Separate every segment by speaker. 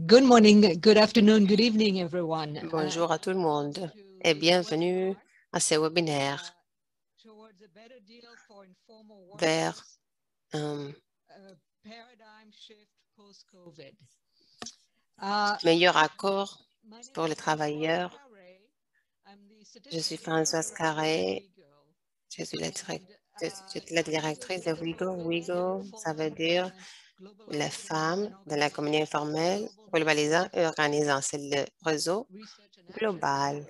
Speaker 1: Good morning, good afternoon, good evening, everyone.
Speaker 2: Bonjour à tout le monde et bienvenue à ce webinaire vers un meilleur accord pour les travailleurs. Je suis Françoise Carré, je suis la directrice de WIGO. WIGO, ça veut dire les femmes de la communauté informelle, globalisant et organisant. C'est le réseau global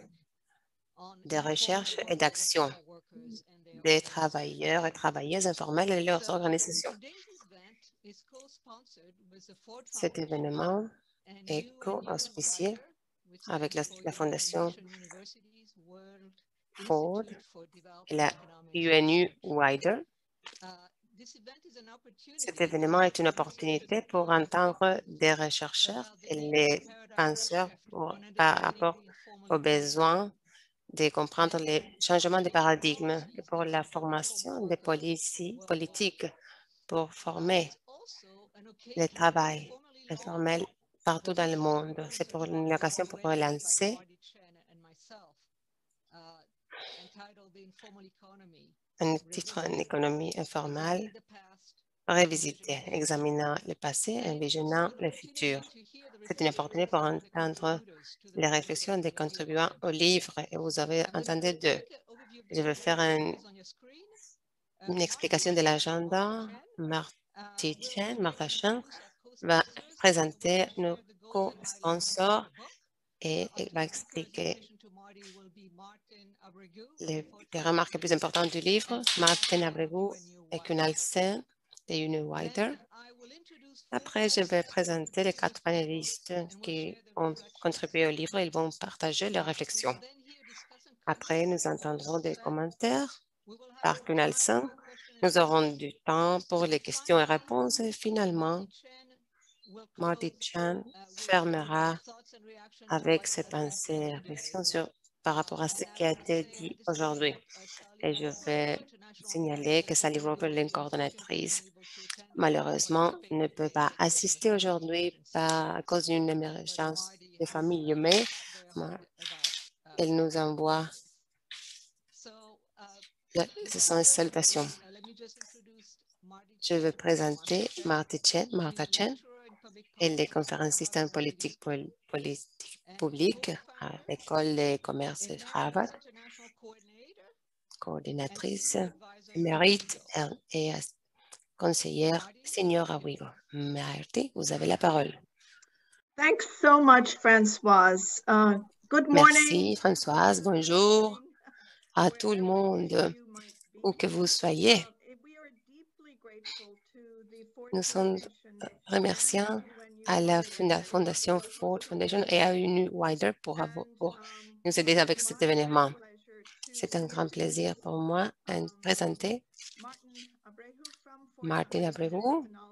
Speaker 2: de recherche et d'action des travailleurs et travailleuses informelles et leurs organisations. Cet événement est co-auspicié avec la Fondation Ford et la UNU Wider. Cet événement est une opportunité pour entendre des chercheurs et les penseurs par rapport aux besoins de comprendre les changements de paradigme et pour la formation des politiques pour former le travail informel partout dans le monde. C'est pour une occasion pour lancer un titre en économie informelle révisité, examinant le passé, envisageant le futur. C'est une opportunité pour entendre les réflexions des contribuants au livre et vous avez entendu deux. Je vais faire une explication de l'agenda. Martha Chen va présenter nos co-sponsors et va expliquer les remarques les plus importantes du livre. Martin Abregu et Kunal Sen de Uniwider. Après, je vais présenter les 4 panélistes qui ont contribué au livre. Ils vont partager leurs réflexions. Après, nous entendrons des commentaires par Kunal Sen. Nous aurons du temps pour les questions et réponses. Et finalement, Marty Chan fermera avec ses pensées et réflexions par rapport à ce qui a été dit aujourd'hui. Et je vais signaler que Sally Roberlin, coordonnatrice, malheureusement, ne peut pas assister aujourd'hui à cause d'une émergence de famille, mais elle nous envoie ses salutations. Je vais présenter Martha Chen. Elle est conférencière en politique publique à l'École de commerce de Harvard, coordinatrice émérite et conseillère senior à WIGO. Marty, vous avez la parole.
Speaker 3: Thanks so much, Françoise. Good morning.
Speaker 2: Merci, Françoise. Bonjour à tout le monde, où que vous soyez. Nous sommes remerciants à la Fondation Ford Foundation et à Uniwider pour nous aider avec cet événement. C'est un grand plaisir pour moi de présenter Martin Abreu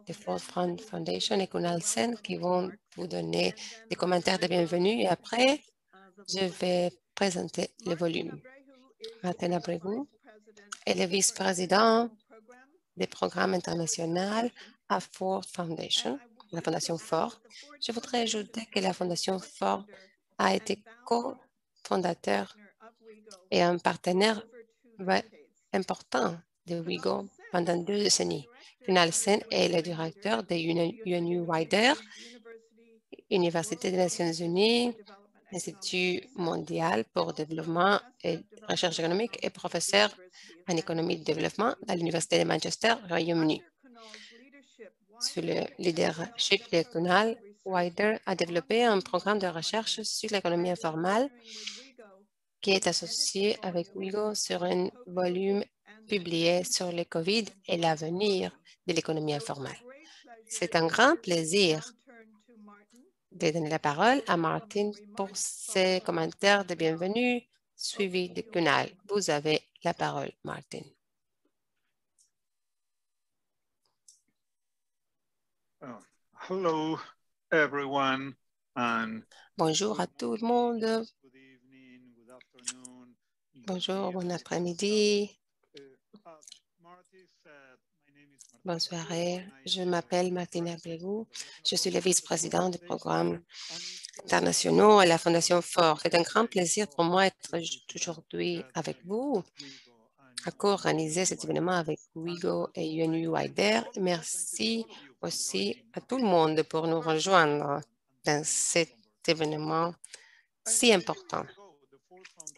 Speaker 2: de Ford Foundation et Kunal Sen qui vont vous donner des commentaires de bienvenue et après, je vais présenter le volume. Martin Abreu est le vice-président des programmes internationaux à Ford Foundation, la Fondation Ford. Je voudrais ajouter que la Fondation Ford a été co-fondateur et un partenaire important de WIGO pendant 2 décennies. Kunal Sen est le directeur de UNU Wider, Université des Nations Unies, Institut mondial pour le développement et recherche économique et professeur en économie de développement à l'Université de Manchester, Royaume-Uni. Sous le leadership de Kunal, Wider a développé un programme de recherche sur l'économie informelle qui est associé avec WIGO sur un volume publié sur le COVID et l'avenir de l'économie informelle. C'est un grand plaisir de donner la parole à Martin pour ses commentaires de bienvenue, suivi de Kunal. Vous avez la parole, Martin.
Speaker 4: Hello, everyone.
Speaker 2: Bonjour à tout le monde. Bonjour, bon après-midi. Bonne soirée. Je m'appelle Martina Abreu. Je suis le vice-président du programme internationaux à la Fondation Ford. C'est un grand plaisir pour moi d'être aujourd'hui avec vous à co-organiser cet événement avec WIGO et UNU Wider. Merci aussi à tout le monde pour nous rejoindre dans cet événement si important.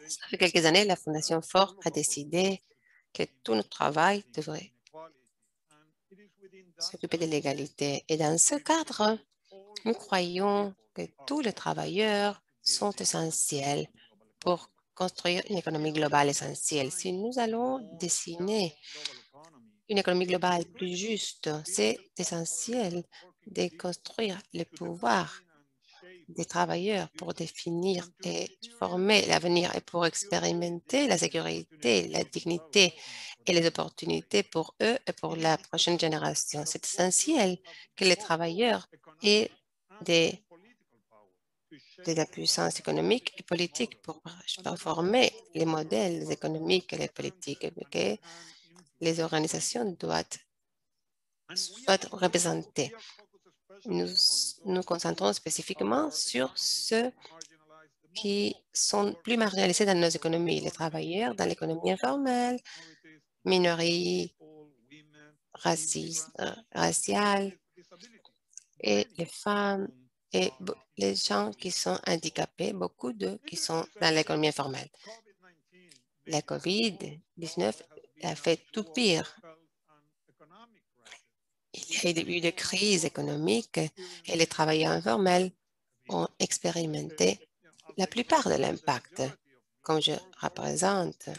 Speaker 2: Ça fait quelques années, la Fondation Ford a décidé que tout notre travail devrait s'occuper de l'égalité. Et dans ce cadre, nous croyons que tous les travailleurs sont essentiels pour construire une économie globale essentielle. Si nous allons dessiner une économie globale plus juste, c'est essentiel de construire le pouvoir des travailleurs pour définir et former l'avenir et pour expérimenter la sécurité, la dignité et les opportunités pour eux et pour la prochaine génération. C'est essentiel que les travailleurs aient de la puissance économique et politique pour former les modèles économiques et les politiques que les organisations doivent représenter. Nous nous concentrons spécifiquement sur ceux qui sont plus marginalisés dans nos économies, les travailleurs dans l'économie informelle, minorités raciales et les femmes et les gens qui sont handicapés, beaucoup d'eux qui sont dans l'économie informelle. La COVID-19 a fait tout pire. Il y a eu des crises économiques et les travailleurs informels ont expérimenté la plupart de l'impact. Comme je représente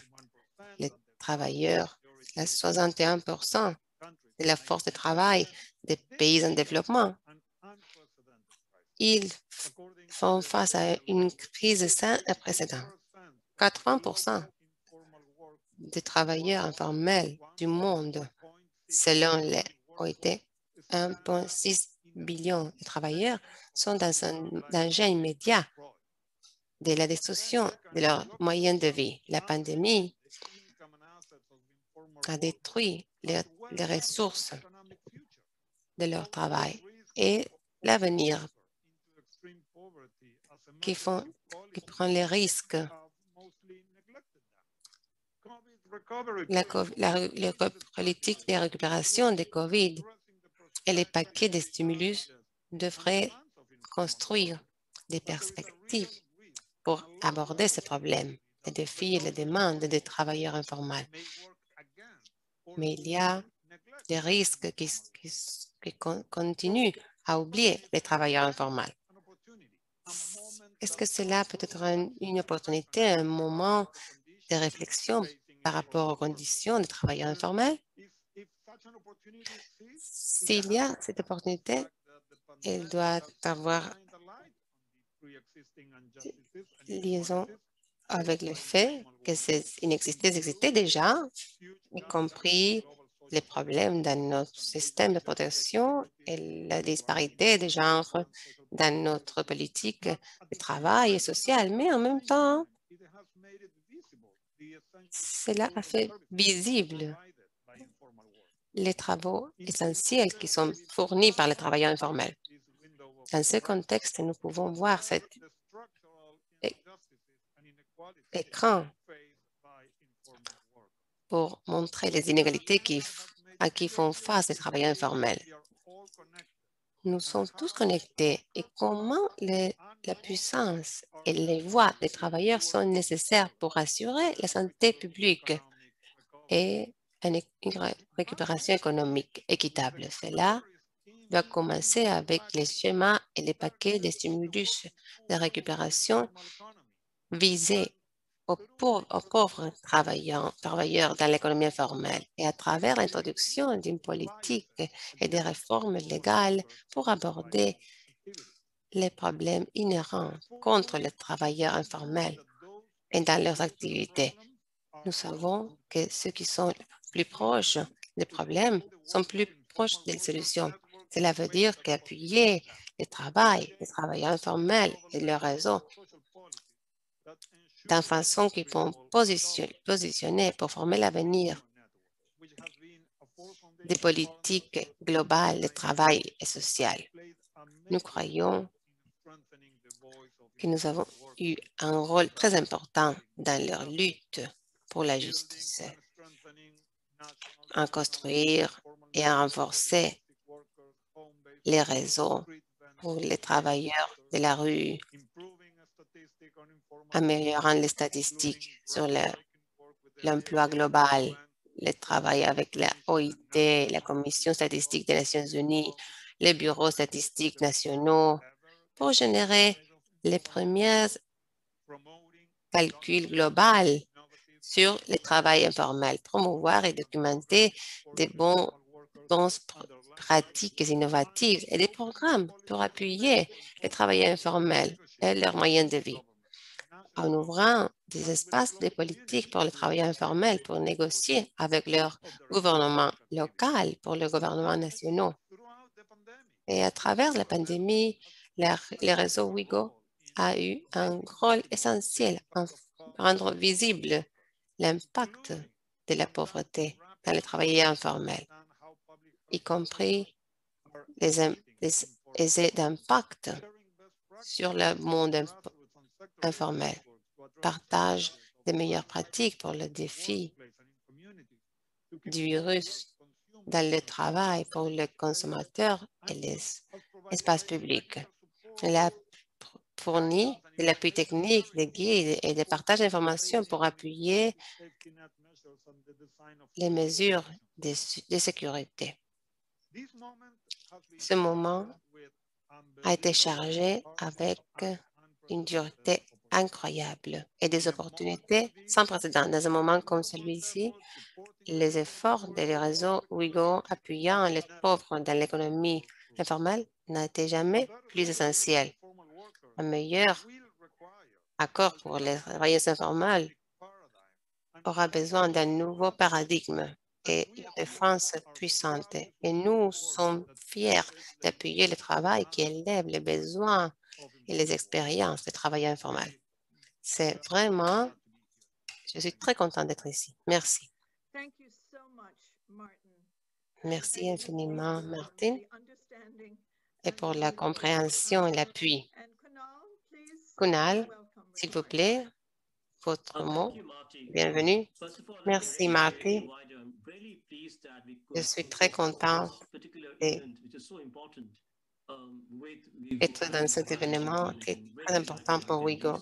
Speaker 2: les travailleurs, 61% de la force de travail des pays en développement, ils font face à une crise sans précédent. 80% des travailleurs informels du monde, selon les OIT, 1,6 billion de travailleurs sont dans un danger immédiat de la destruction de leurs moyens de vie. La pandémie a détruit les ressources de leur travail et l'avenir qui prend les risques. La politique de récupération de COVID et les paquets de stimulus devraient construire des perspectives pour aborder ce problème, les défis et les demandes des travailleurs informels. Mais il y a des risques qui continuent à oublier les travailleurs informels. Est-ce que cela peut être une opportunité, un moment de réflexion par rapport aux conditions des travailleurs informels? S'il y a cette opportunité, elle doit avoir liaison avec le fait que ces inégalités existaient déjà, y compris les problèmes dans notre système de protection et la disparité des genres dans notre politique de travail et sociale. Mais en même temps, cela a fait visible les travaux essentiels qui sont fournis par les travailleurs informels. Dans ce contexte, nous pouvons voir cet écran pour montrer les inégalités à qui font face les travailleurs informels. Nous sommes tous connectés et comment la puissance et les voix des travailleurs sont nécessaires pour assurer la santé publique et une récupération économique équitable. Cela doit commencer avec les schémas et les paquets de stimulus de récupération visés aux pauvres travailleurs dans l'économie informelle et à travers l'introduction d'une politique et des réformes légales pour aborder les problèmes inhérents contre les travailleurs informels et dans leurs activités. Nous savons que ceux qui sont plus proches des problèmes sont plus proches des solutions. Cela veut dire qu'appuyer le travail des travailleurs informels et leur réseau d'une façon qu'ils vont positionner pour former l'avenir des politiques globales de travail et social. Nous croyons que nous avons eu un rôle très important dans leur lutte pour la justice, en construire et à renforcer les réseaux pour les travailleurs de la rue, améliorant les statistiques sur l'emploi global, le travail avec la OIT, la Commission statistique des Nations unies, les bureaux statistiques nationaux, pour générer les premiers calculs globaux sur le travail informel, promouvoir et documenter des bonnes pratiques innovatives et des programmes pour appuyer les travailleurs informels et leurs moyens de vie, en ouvrant des espaces de politique pour les travailleurs informels pour négocier avec leur gouvernement local, pour les gouvernements nationaux. Et à travers la pandémie, le réseau WIGO a eu un rôle essentiel en rendre visible l'impact de la pauvreté dans les travailleurs informels, y compris les effets d'impact sur le monde informel, partage des meilleures pratiques pour le défi du virus dans le travail pour les consommateurs et les espaces publics. Elle a fourni de l'appui technique, des guides et des partages d'informations pour appuyer les mesures de sécurité. Ce moment a été chargé avec une dureté incroyable et des opportunités sans précédent. Dans un moment comme celui-ci, les efforts des réseaux WIGO appuyant les pauvres dans l'économie informelle n'a été jamais plus essentiel. Un meilleur accord pour les travailleurs informels aura besoin d'un nouveau paradigme et une défense puissante. Et nous sommes fiers d'appuyer le travail qui élève les besoins et les expériences des travailleurs informels. C'est vraiment, je suis très contente d'être ici. Merci. Merci infiniment, Martin, et pour la compréhension et l'appui. Kunal, s'il vous plaît, votre mot. Bienvenue. Merci, Martin. Je suis très content d'être dans cet événement qui est très important pour WIGO.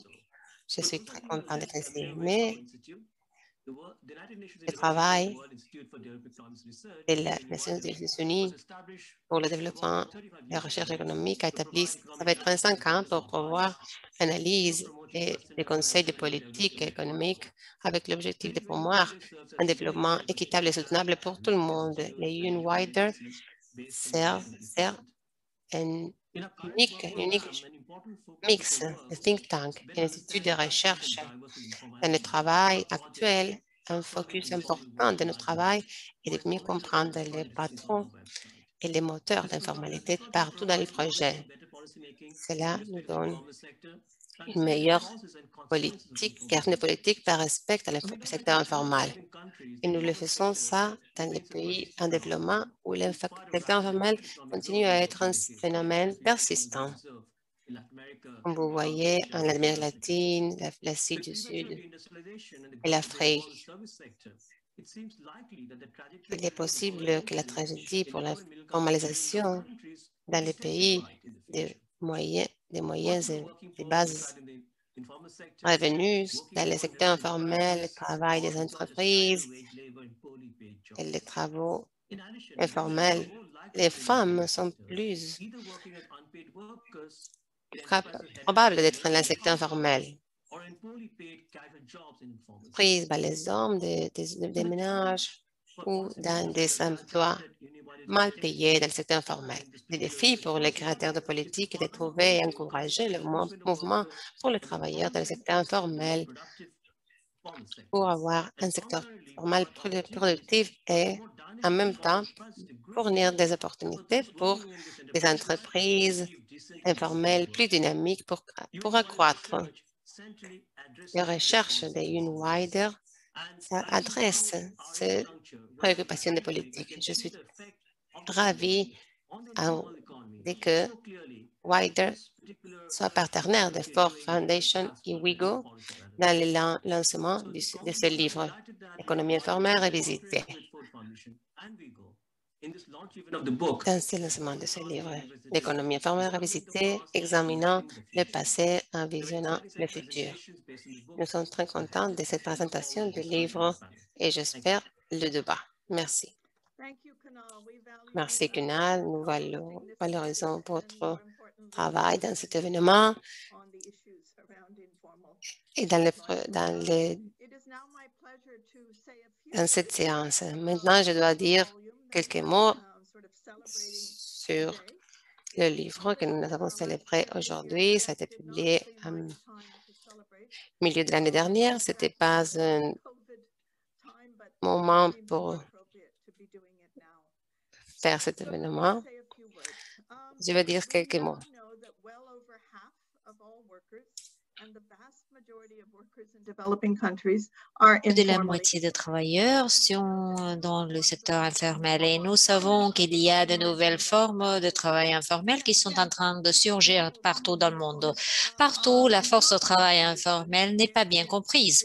Speaker 2: Je suis très content d'être ici. Mais le travail de la Nations unies pour le développement et la recherche économique a établi, ça va être 25 ans pour pouvoir analyse et les conseils de politique économique avec l'objectif de promouvoir un développement équitable et soutenable pour tout le monde. Les UNWIDER servent un unique mix de think tank et institut de recherche. Dans le travail actuel, un focus important de notre travail est de mieux comprendre les patrons et les moteurs d'informalité partout dans les projets. Cela nous donne une meilleure politique, une politique par respect à le secteur informel. Et nous le faisons ça dans les pays en développement où le secteur informel continue à être un phénomène persistant. Comme vous voyez, en Amérique latine, l'Asie du Sud et l'Afrique, il est possible que la tragédie pour la formalisation dans les pays des moyens et des bases revenus, dans le secteur informel, le travail des entreprises et les travaux informels, les femmes sont plus probables d'être dans le secteur informel. Prises par les hommes des ménages ou dans des emplois mal payés dans le secteur informel. Le défi pour les créateurs de politique est de trouver et encourager le mouvement pour les travailleurs dans le secteur informel pour avoir un secteur informel productif et en même temps fournir des opportunités pour des entreprises informelles plus dynamiques pour accroître les recherches des UNWIDER adresse ces préoccupations des politiques. Je suis ravi que Wilder soit partenaire de Ford Foundation et Wigo dans le lancement de ce livre, Économie informelle revisitée. Dans ce lancement de ce livre, L'économie informelle revisitée, examinant le passé en visionnant le futur. Nous sommes très contents de cette présentation du livre et j'espère le débat. Merci. Merci, Kunal. Nous valorisons votre travail dans cet événement et dans cette séance. Maintenant, je dois dire quelques mots sur le livre que nous avons célébré aujourd'hui. Ça a été publié au milieu de l'année dernière. Ce n'était pas un moment pour faire cet événement. Je vais dire quelques mots.
Speaker 1: Plus de la moitié des travailleurs sont dans le secteur informel et nous savons qu'il y a de nouvelles formes de travail informel qui sont en train de surgir partout dans le monde. Partout, la force de travail informel n'est pas bien comprise.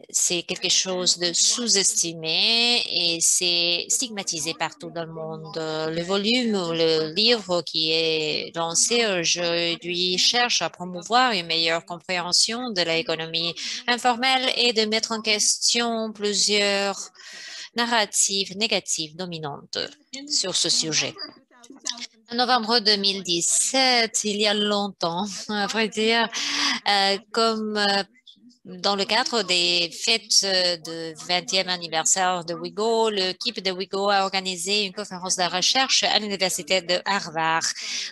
Speaker 1: C'est quelque chose de sous-estimé et c'est stigmatisé partout dans le monde. Le volume ou le livre qui est lancé aujourd'hui cherche à promouvoir une meilleure compréhension de l'économie informelle et de mettre en question plusieurs narratives négatives dominantes sur ce sujet. En novembre 2017, il y a longtemps, à vrai dire, comme dans le cadre des fêtes de 20e anniversaire de Wigo, l'équipe de Wigo a organisé une conférence de recherche à l'Université de Harvard.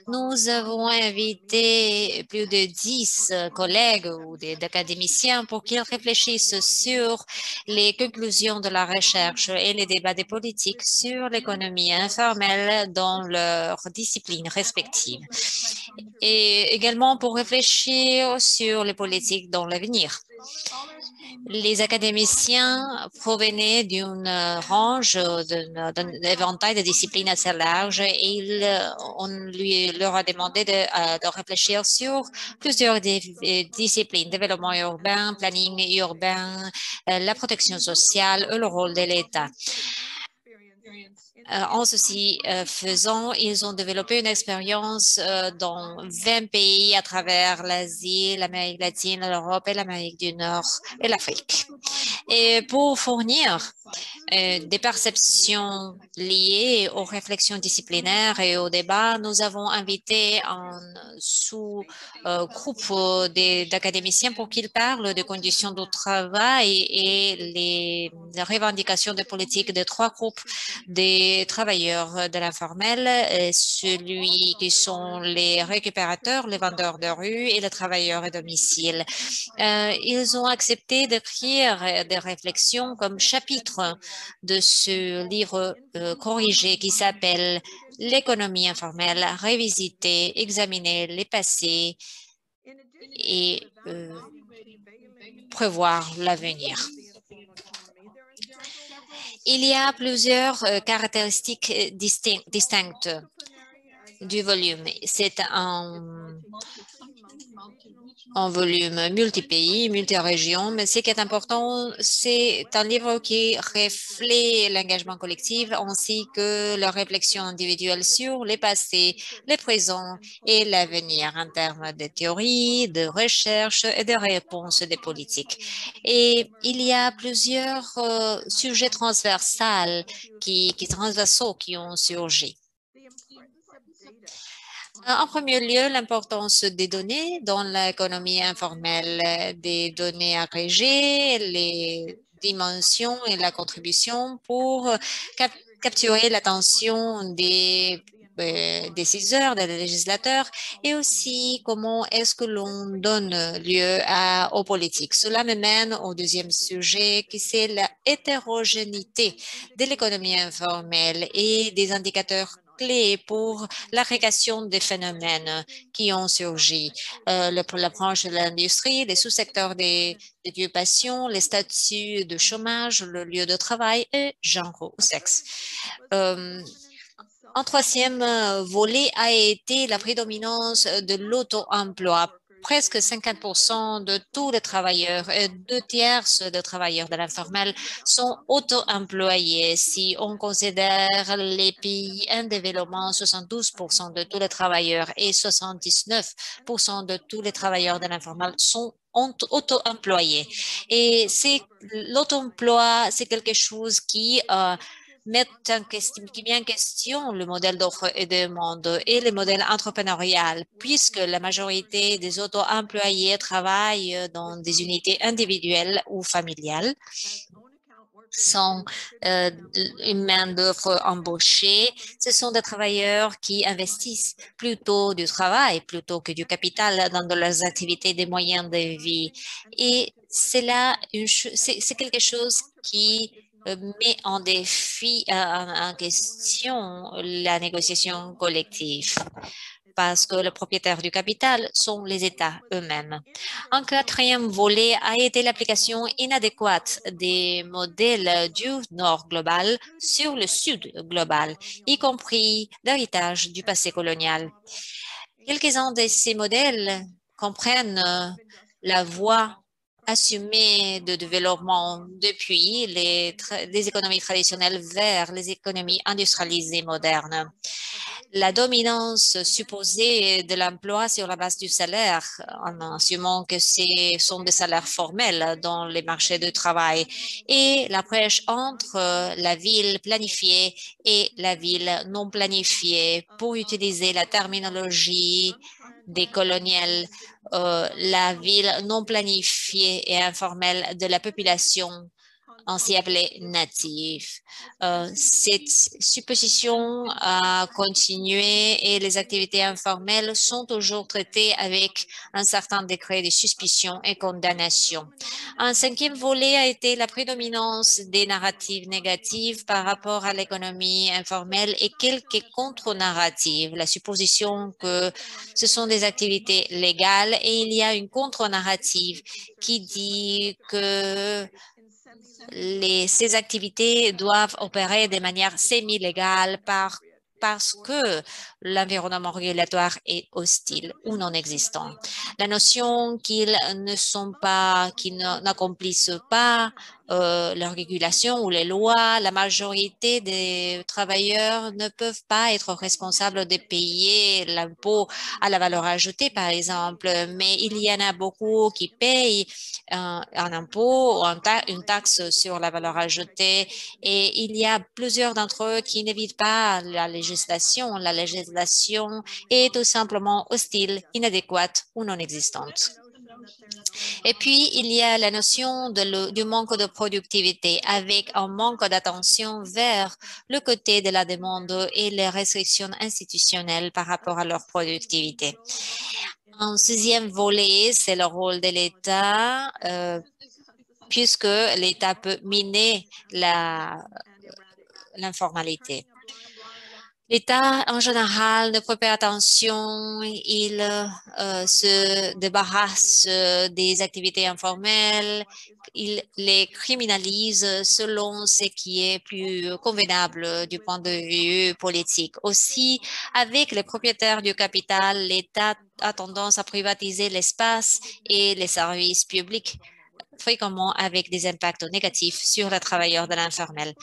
Speaker 1: Nous avons invité plus de 10 collègues ou d'académiciens pour qu'ils réfléchissent sur les conclusions de la recherche et les débats des politiques sur l'économie informelle dans leurs disciplines respectives. Et également pour réfléchir sur les politiques dans l'avenir. Les académiciens provenaient d'une range, d'un éventail de disciplines assez large et on leur a demandé de réfléchir sur plusieurs disciplines, développement urbain, planning urbain, la protection sociale et le rôle de l'État. En ceci faisant, ils ont développé une expérience dans 20 pays à travers l'Asie, l'Amérique latine, l'Europe et l'Amérique du Nord et l'Afrique. Et pour fournir des perceptions liées aux réflexions disciplinaires et aux débats, nous avons invité un sous-groupe d'académiciens pour qu'ils parlent des conditions de travail et les revendications de politique des trois groupes des travailleurs de l'informel, celui qui sont les récupérateurs, les vendeurs de rue et les travailleurs à domicile. Ils ont accepté d'écrire des réflexions comme chapitre de ce livre corrigé qui s'appelle « L'économie informelle revisitée, examiner les passés et prévoir l'avenir ». Il y a plusieurs caractéristiques distinctes du volume. C'est un volume multi-pays, multi-régions, mais ce qui est important, c'est un livre qui reflète l'engagement collectif ainsi que la réflexion individuelle sur les passés, les présents et l'avenir en termes de théorie, de recherche et de réponses des politiques. Et il y a plusieurs sujets transversaux qui ont surgi. En premier lieu, l'importance des données dans l'économie informelle, des données agrégées, les dimensions et la contribution pour capturer l'attention des décideurs, des législateurs et aussi comment est-ce que l'on donne lieu aux politiques. Cela me mène au deuxième sujet qui c'est la hétérogénéité de l'économie informelle et des indicateurs clé pour l'agrégation des phénomènes qui ont surgi. La branche de l'industrie, les sous-secteurs des occupations, les statuts de chômage, le lieu de travail et genre ou sexe. Un troisième volet a été la prédominance de l'auto-emploi. Presque 50% de tous les travailleurs et 2/3 des travailleurs de l'informel sont auto-employés. Si on considère les pays en développement, 72% de tous les travailleurs et 79% de tous les travailleurs de l'informel sont auto-employés. Et l'auto-emploi, c'est quelque chose qui met en question le modèle d'offre et de demande et le modèle entrepreneurial, puisque la majorité des auto-employés travaillent dans des unités individuelles ou familiales, sont une main-d'œuvre embauchée. Ce sont des travailleurs qui investissent plutôt du travail plutôt que du capital dans leurs activités des moyens de vie. Et c'est quelque chose qui met en défi, en question la négociation collective parce que les propriétaires du capital sont les États eux-mêmes. Un quatrième volet a été l'application inadéquate des modèles du Nord global sur le Sud global, y compris l'héritage du passé colonial. Quelques-uns de ces modèles comprennent la voie assumée de développement depuis les économies traditionnelles vers les économies industrialisées modernes. La dominance supposée de l'emploi sur la base du salaire, en assumant que ce sont des salaires formels dans les marchés du travail, et la brèche entre la ville planifiée et la ville non planifiée, pour utiliser la terminologie des coloniels, la ville non planifiée et informelle de la population ainsi appelée native. Cette supposition a continué et les activités informelles sont toujours traitées avec un certain degré de suspicion et condamnation. Un cinquième volet a été la prédominance des narratives négatives par rapport à l'économie informelle et quelques contre-narratives. La supposition que ce sont des activités légales et il y a une contre-narrative qui dit que ces activités doivent opérer de manière semi-légale parce que l'environnement régulatoire est hostile ou non existant. La notion qu'ils n'accomplissent pas leur régulation ou les lois, la majorité des travailleurs ne peuvent pas être responsables de payer l'impôt à la valeur ajoutée, par exemple, mais il y en a beaucoup qui payent un impôt ou une taxe sur la valeur ajoutée et il y a plusieurs d'entre eux qui n'évitent pas la législation. La législation est tout simplement hostile, inadéquate ou non existante. Et puis, il y a la notion du manque de productivité avec un manque d'attention vers le côté de la demande et les restrictions institutionnelles par rapport à leur productivité. Un sixième volet, c'est le rôle de l'État, puisque l'État peut miner l'informalité. L'État, en général, ne prête pas attention. Il se débarrasse des activités informelles. Il les criminalise selon ce qui est plus convenable du point de vue politique. Aussi, avec les propriétaires du capital, l'État a tendance à privatiser l'espace et les services publics, fréquemment avec des impacts négatifs sur les travailleurs de l'informel.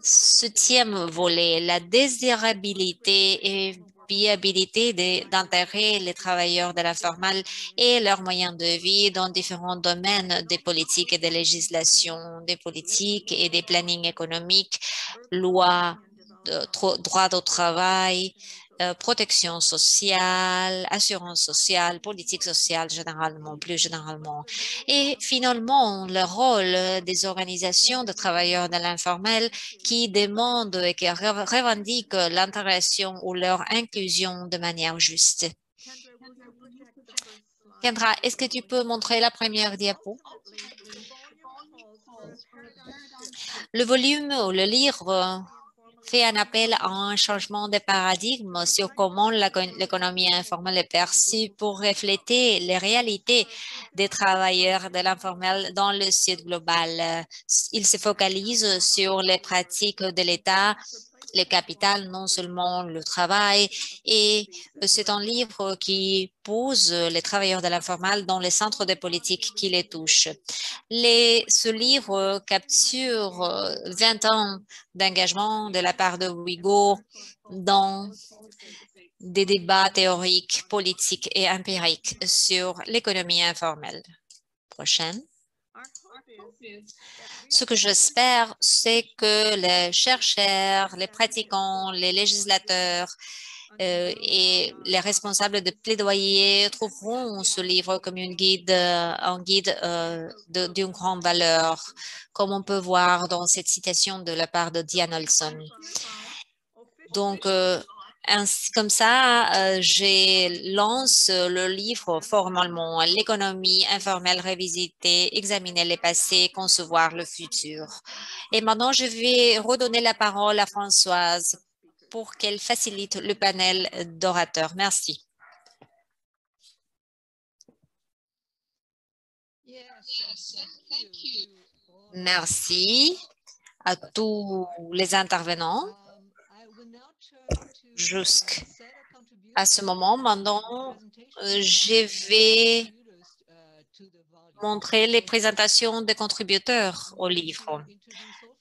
Speaker 1: Septième volet, la désirabilité et viabilité d'intégrer les travailleurs de l'informel et leurs moyens de vie dans différents domaines des politiques et des législations, des politiques et des plannings économiques, lois, droit au travail, protection sociale, assurance sociale, politique sociale plus généralement. Et finalement, le rôle des organisations de travailleurs de l'informel qui demandent et qui revendiquent l'intégration ou leur inclusion de manière juste. Kendra, est-ce que tu peux montrer la première diapo? Le volume ou le livre fait un appel à un changement de paradigme sur comment l'économie informelle est perçue pour refléter les réalités des travailleurs de l'informel dans le Sud global. Il se focalise sur les pratiques de l'État, le capital, non seulement le travail. Et c'est un livre qui pose les travailleurs de l'informel dans les centres de politique qui les touchent. Ce livre capture 20 ans d'engagement de la part de Ouïghours dans des débats théoriques, politiques et empiriques sur l'économie informelle. Prochaine. Ce que j'espère, c'est que les chercheurs, les pratiquants, les législateurs et les responsables de plaidoyer trouveront ce livre comme un guide d'une grande valeur, comme on peut voir dans cette citation de la part de Diane Olson. Donc, comme ça, je lance le livre formellement, l'économie informelle revisitée, examiner le passé, concevoir le futur. Et maintenant, je vais redonner la parole à Françoise pour qu'elle facilite le panel d'orateurs. Merci. Merci à tous les intervenants. Jusqu'à ce moment, maintenant, je vais montrer les présentations des contributeurs au livre.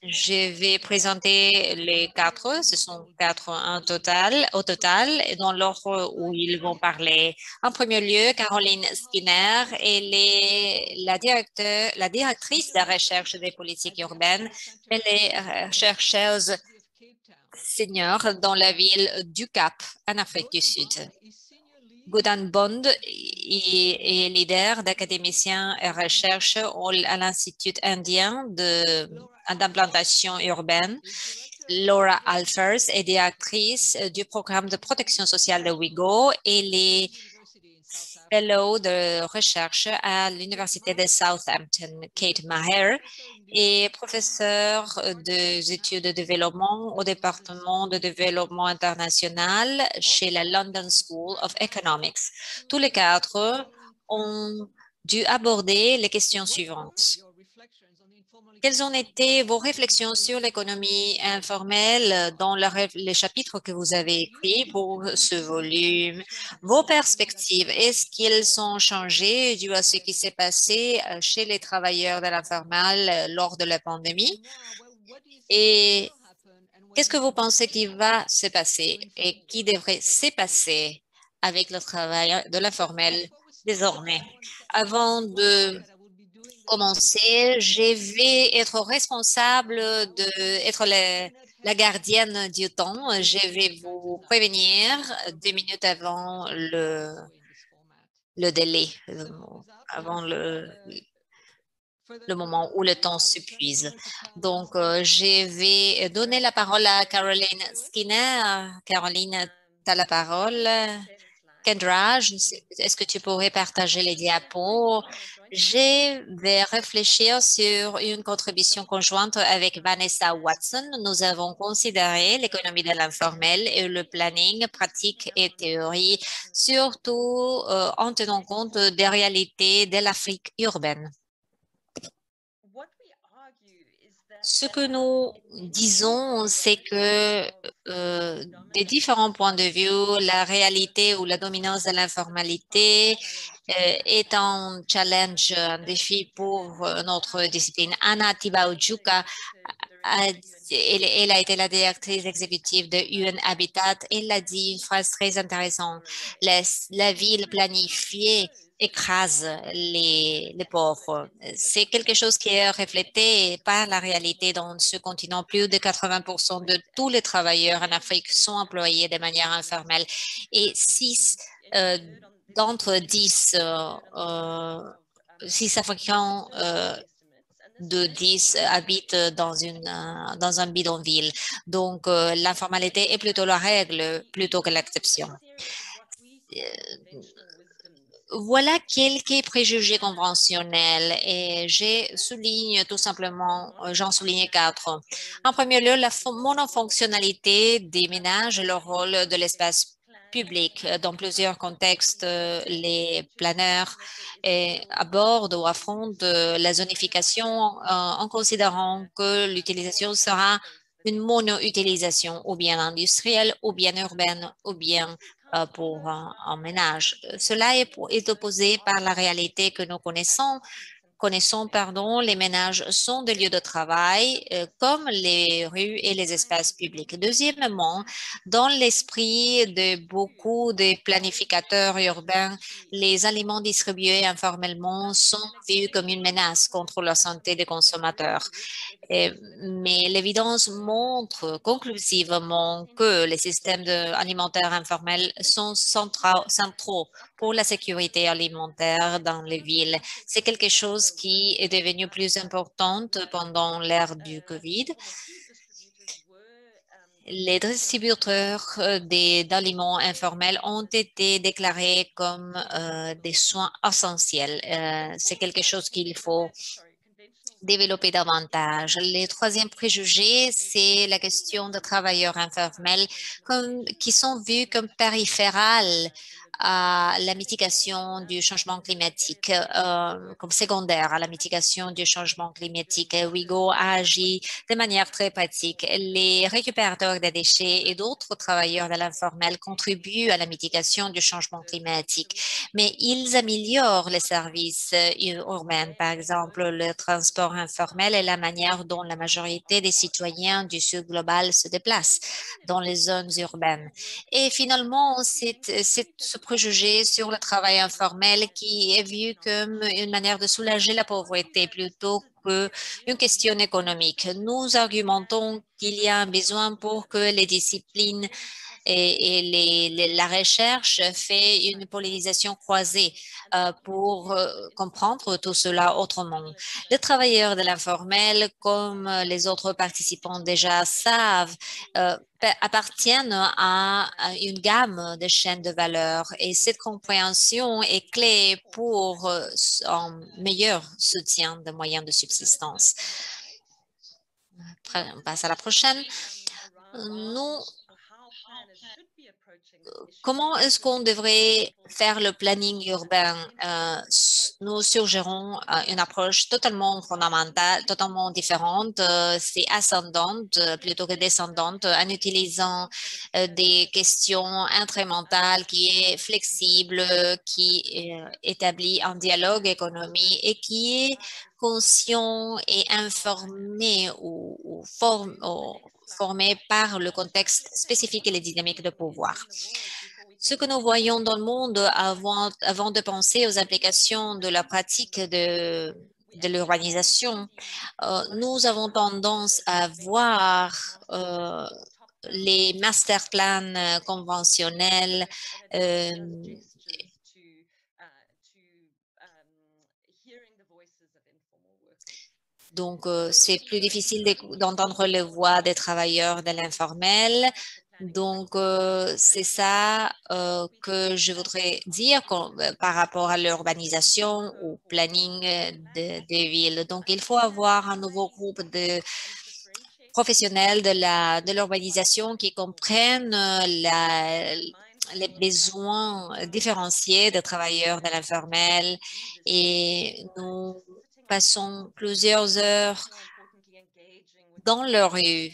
Speaker 1: Je vais présenter les 4, ce sont 4 au total, et dans l'ordre où ils vont parler. En premier lieu, Caroline Skinner, elle est la directrice de recherche des politiques urbaines. Elle est chercheuse senior dans la ville du Cap, en Afrique du Sud. Gaudan Bond est leader d'académiciens et recherche à l'Institut indien d'implantation urbaine. Laura Alfers est directrice du programme de protection sociale de Ouïghours et les fellow de recherche à l'Université de Southampton. Kate Maher est professeure des études de développement au département de développement international chez la London School of Economics. Tous les 4 ont dû aborder les questions suivantes. Quelles ont été vos réflexions sur l'économie informelle dans les chapitres que vous avez écrits pour ce volume? Vos perspectives, est-ce qu'ils ont changé dû à ce qui s'est passé chez les travailleurs de l'informel lors de la pandémie? Et qu'est-ce que vous pensez qui va se passer et qui devrait se passer avec le travail de l'informel désormais? Avant de commencer, je vais être responsable d'être la gardienne du temps. Je vais vous prévenir 2 minutes avant le délai, avant le moment où le temps s'épuise. Donc, je vais donner la parole à Caroline Skinner. Caroline, tu as la parole. Kendra, est-ce que tu pourrais partager les diapos? Je vais réfléchir sur une contribution conjointe avec Vanessa Watson. Nous avons considéré l'économie de l'informel et le planning, pratique et théorie, surtout en tenant compte des réalités de l'Afrique urbaine. Ce que nous disons, c'est que des différents points de vue, la réalité ou la dominance de l'informalité est un challenge, un défi pour notre discipline. Anna Tibaujuka, elle a été la directrice exécutive de UN Habitat. Elle a dit une phrase très intéressante. La ville planifiée écrase les pauvres. C'est quelque chose qui est reflété par la réalité dans ce continent. Plus de 80% de tous les travailleurs en Afrique sont employés de manière informelle et 6 d'entre 10, 6 Africains de 10 habitent dans un bidonville. Donc, l'informalité est plutôt la règle plutôt que l'exception. Voilà quelques préjugés conventionnels et j'en souligne quatre. En premier lieu, la monofonctionnalité des ménages et le rôle de l'espace public. Dans plusieurs contextes, les planeurs abordent ou affrontent la zonification en considérant que l'utilisation sera une mono-utilisation ou bien industrielle ou bien urbaine ou bien pour un ménage. Cela est opposé par la réalité que nous connaissons, les ménages sont des lieux de travail comme les rues et les espaces publics. Deuxièmement, dans l'esprit de beaucoup de planificateurs urbains, les aliments distribués informellement sont vus comme une menace contre la santé des consommateurs. Mais l'évidence montre conclusivement que les systèmes alimentaires informels sont centraux pour la sécurité alimentaire dans les villes. C'est quelque chose qui est devenu plus important pendant l'ère du COVID. Les distributeurs d'aliments informels ont été déclarés comme des soins essentiels. C'est quelque chose qu'il faut développer davantage. Le troisième préjugé, c'est la question de travailleurs informels qui sont vus comme périphérales à la mitigation du changement climatique, comme secondaire à la mitigation du changement climatique. WeGo a agi de manière très pratique. Les récupérateurs des déchets et d'autres travailleurs de l'informel contribuent à la mitigation du changement climatique, mais ils améliorent les services urbains, par exemple le transport informel et la manière dont la majorité des citoyens du Sud global se déplacent dans les zones urbaines. Et finalement, c'est ce préjugé sur le travail informel qui est vu comme une manière de soulager la pauvreté plutôt qu'une question économique. Nous argumentons qu'il y a un besoin pour que les disciplines et la recherche fait une pollinisation croisée pour comprendre tout cela autrement. Les travailleurs de l'informel, comme les autres participants déjà savent, appartiennent à une gamme de chaînes de valeur et cette compréhension est clé pour un meilleur soutien des moyens de subsistance. Après, on passe à la prochaine. Comment est-ce qu'on devrait faire le planning urbain? Nous suggérons une approche totalement fondamentale, totalement différente. C'est ascendante plutôt que descendante en utilisant des questions incrémentales qui est flexible, qui établit un dialogue économique et qui est conscient et informé ou formé par le contexte spécifique et les dynamiques de pouvoir. Ce que nous voyons dans le monde avant de penser aux implications de la pratique de l'urbanisation, nous avons tendance à voir les master plans conventionnels donc, c'est plus difficile d'entendre les voix des travailleurs de l'informel. Donc, c'est ça que je voudrais dire par rapport à l'urbanisation ou planning des villes. Donc, il faut avoir un nouveau groupe de professionnels de l'urbanisation qui comprennent les besoins différenciés des travailleurs de l'informel et nous passons plusieurs heures dans la rue.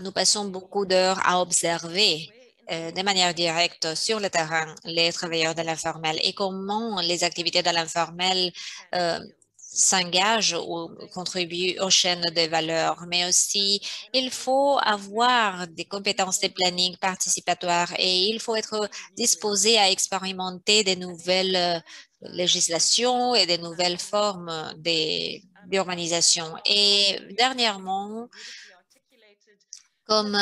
Speaker 1: Nous passons beaucoup d'heures à observer de manière directe sur le terrain les travailleurs de l'informel et comment les activités de l'informel s'engagent ou contribuent aux chaînes de valeur. Mais aussi, il faut avoir des compétences de planning participatoire et il faut être disposé à expérimenter des nouvelles législations et des nouvelles formes d'urbanisation. Et dernièrement, comme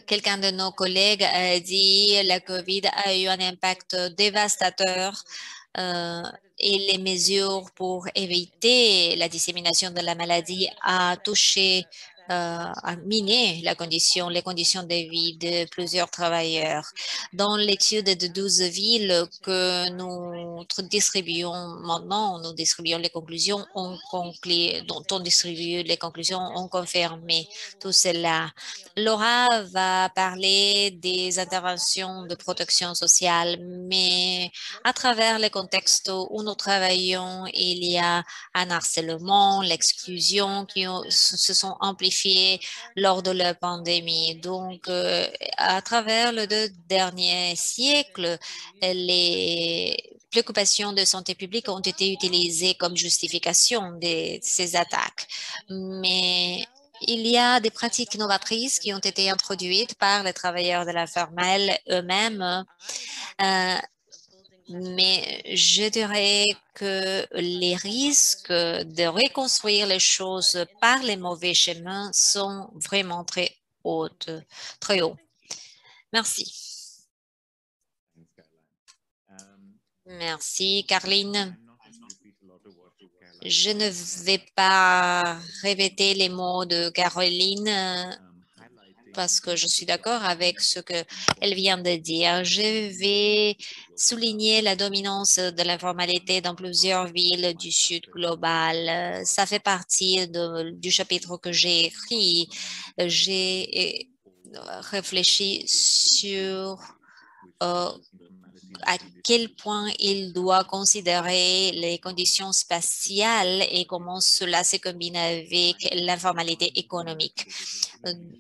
Speaker 1: quelqu'un de nos collègues a dit, la COVID a eu un impact dévastateur et les mesures pour éviter la dissémination de la maladie a touché a miné les conditions de vie de plusieurs travailleurs. Dans l'étude de 12 villes que nous distribuons maintenant, nous distribuons les conclusions, dont on distribue les conclusions, on confirmé tout cela. Laura va parler des interventions de protection sociale, mais à travers les contextes où nous travaillons, il y a un harcèlement, l'exclusion qui se sont amplifiées lors de la pandémie. Donc, à travers les 2 derniers siècles, les préoccupations de santé publique ont été utilisées comme justification de ces attaques. Mais il y a des pratiques novatrices qui ont été introduites par les travailleurs de l'informel eux-mêmes. Mais je dirais que les risques de reconstruire les choses par les mauvais chemins sont vraiment très hauts. Merci. Merci, Caroline. Je ne vais pas répéter les mots de Caroline parce que je suis d'accord avec ce qu'elle vient de dire. Je vais souligner la dominance de l'informalité dans plusieurs villes du Sud global. Ça fait partie du chapitre que j'ai écrit. J'ai réfléchi sur à quel point il doit considérer les conditions spatiales et comment cela se combine avec l'informalité économique.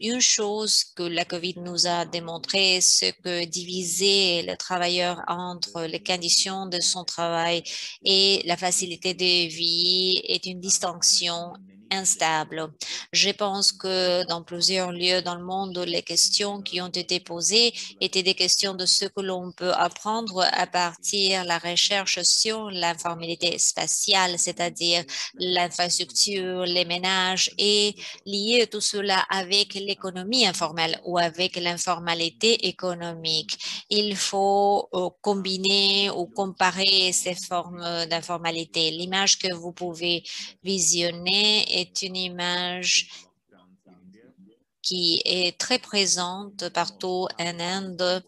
Speaker 1: Une chose que la COVID nous a démontré, c'est que diviser le travailleur entre les conditions de son travail et la facilité de vie est une distinction instable. Je pense que dans plusieurs lieux dans le monde, les questions qui ont été posées étaient des questions de ce que l'on peut apprendre à partir de la recherche sur l'informalité spatiale, c'est-à-dire l'infrastructure, les ménages et lier tout cela avec l'économie informelle ou avec l'informalité économique. Il faut combiner ou comparer ces formes d'informalité. L'image que vous pouvez visionner est une image qui est très présente partout en Inde,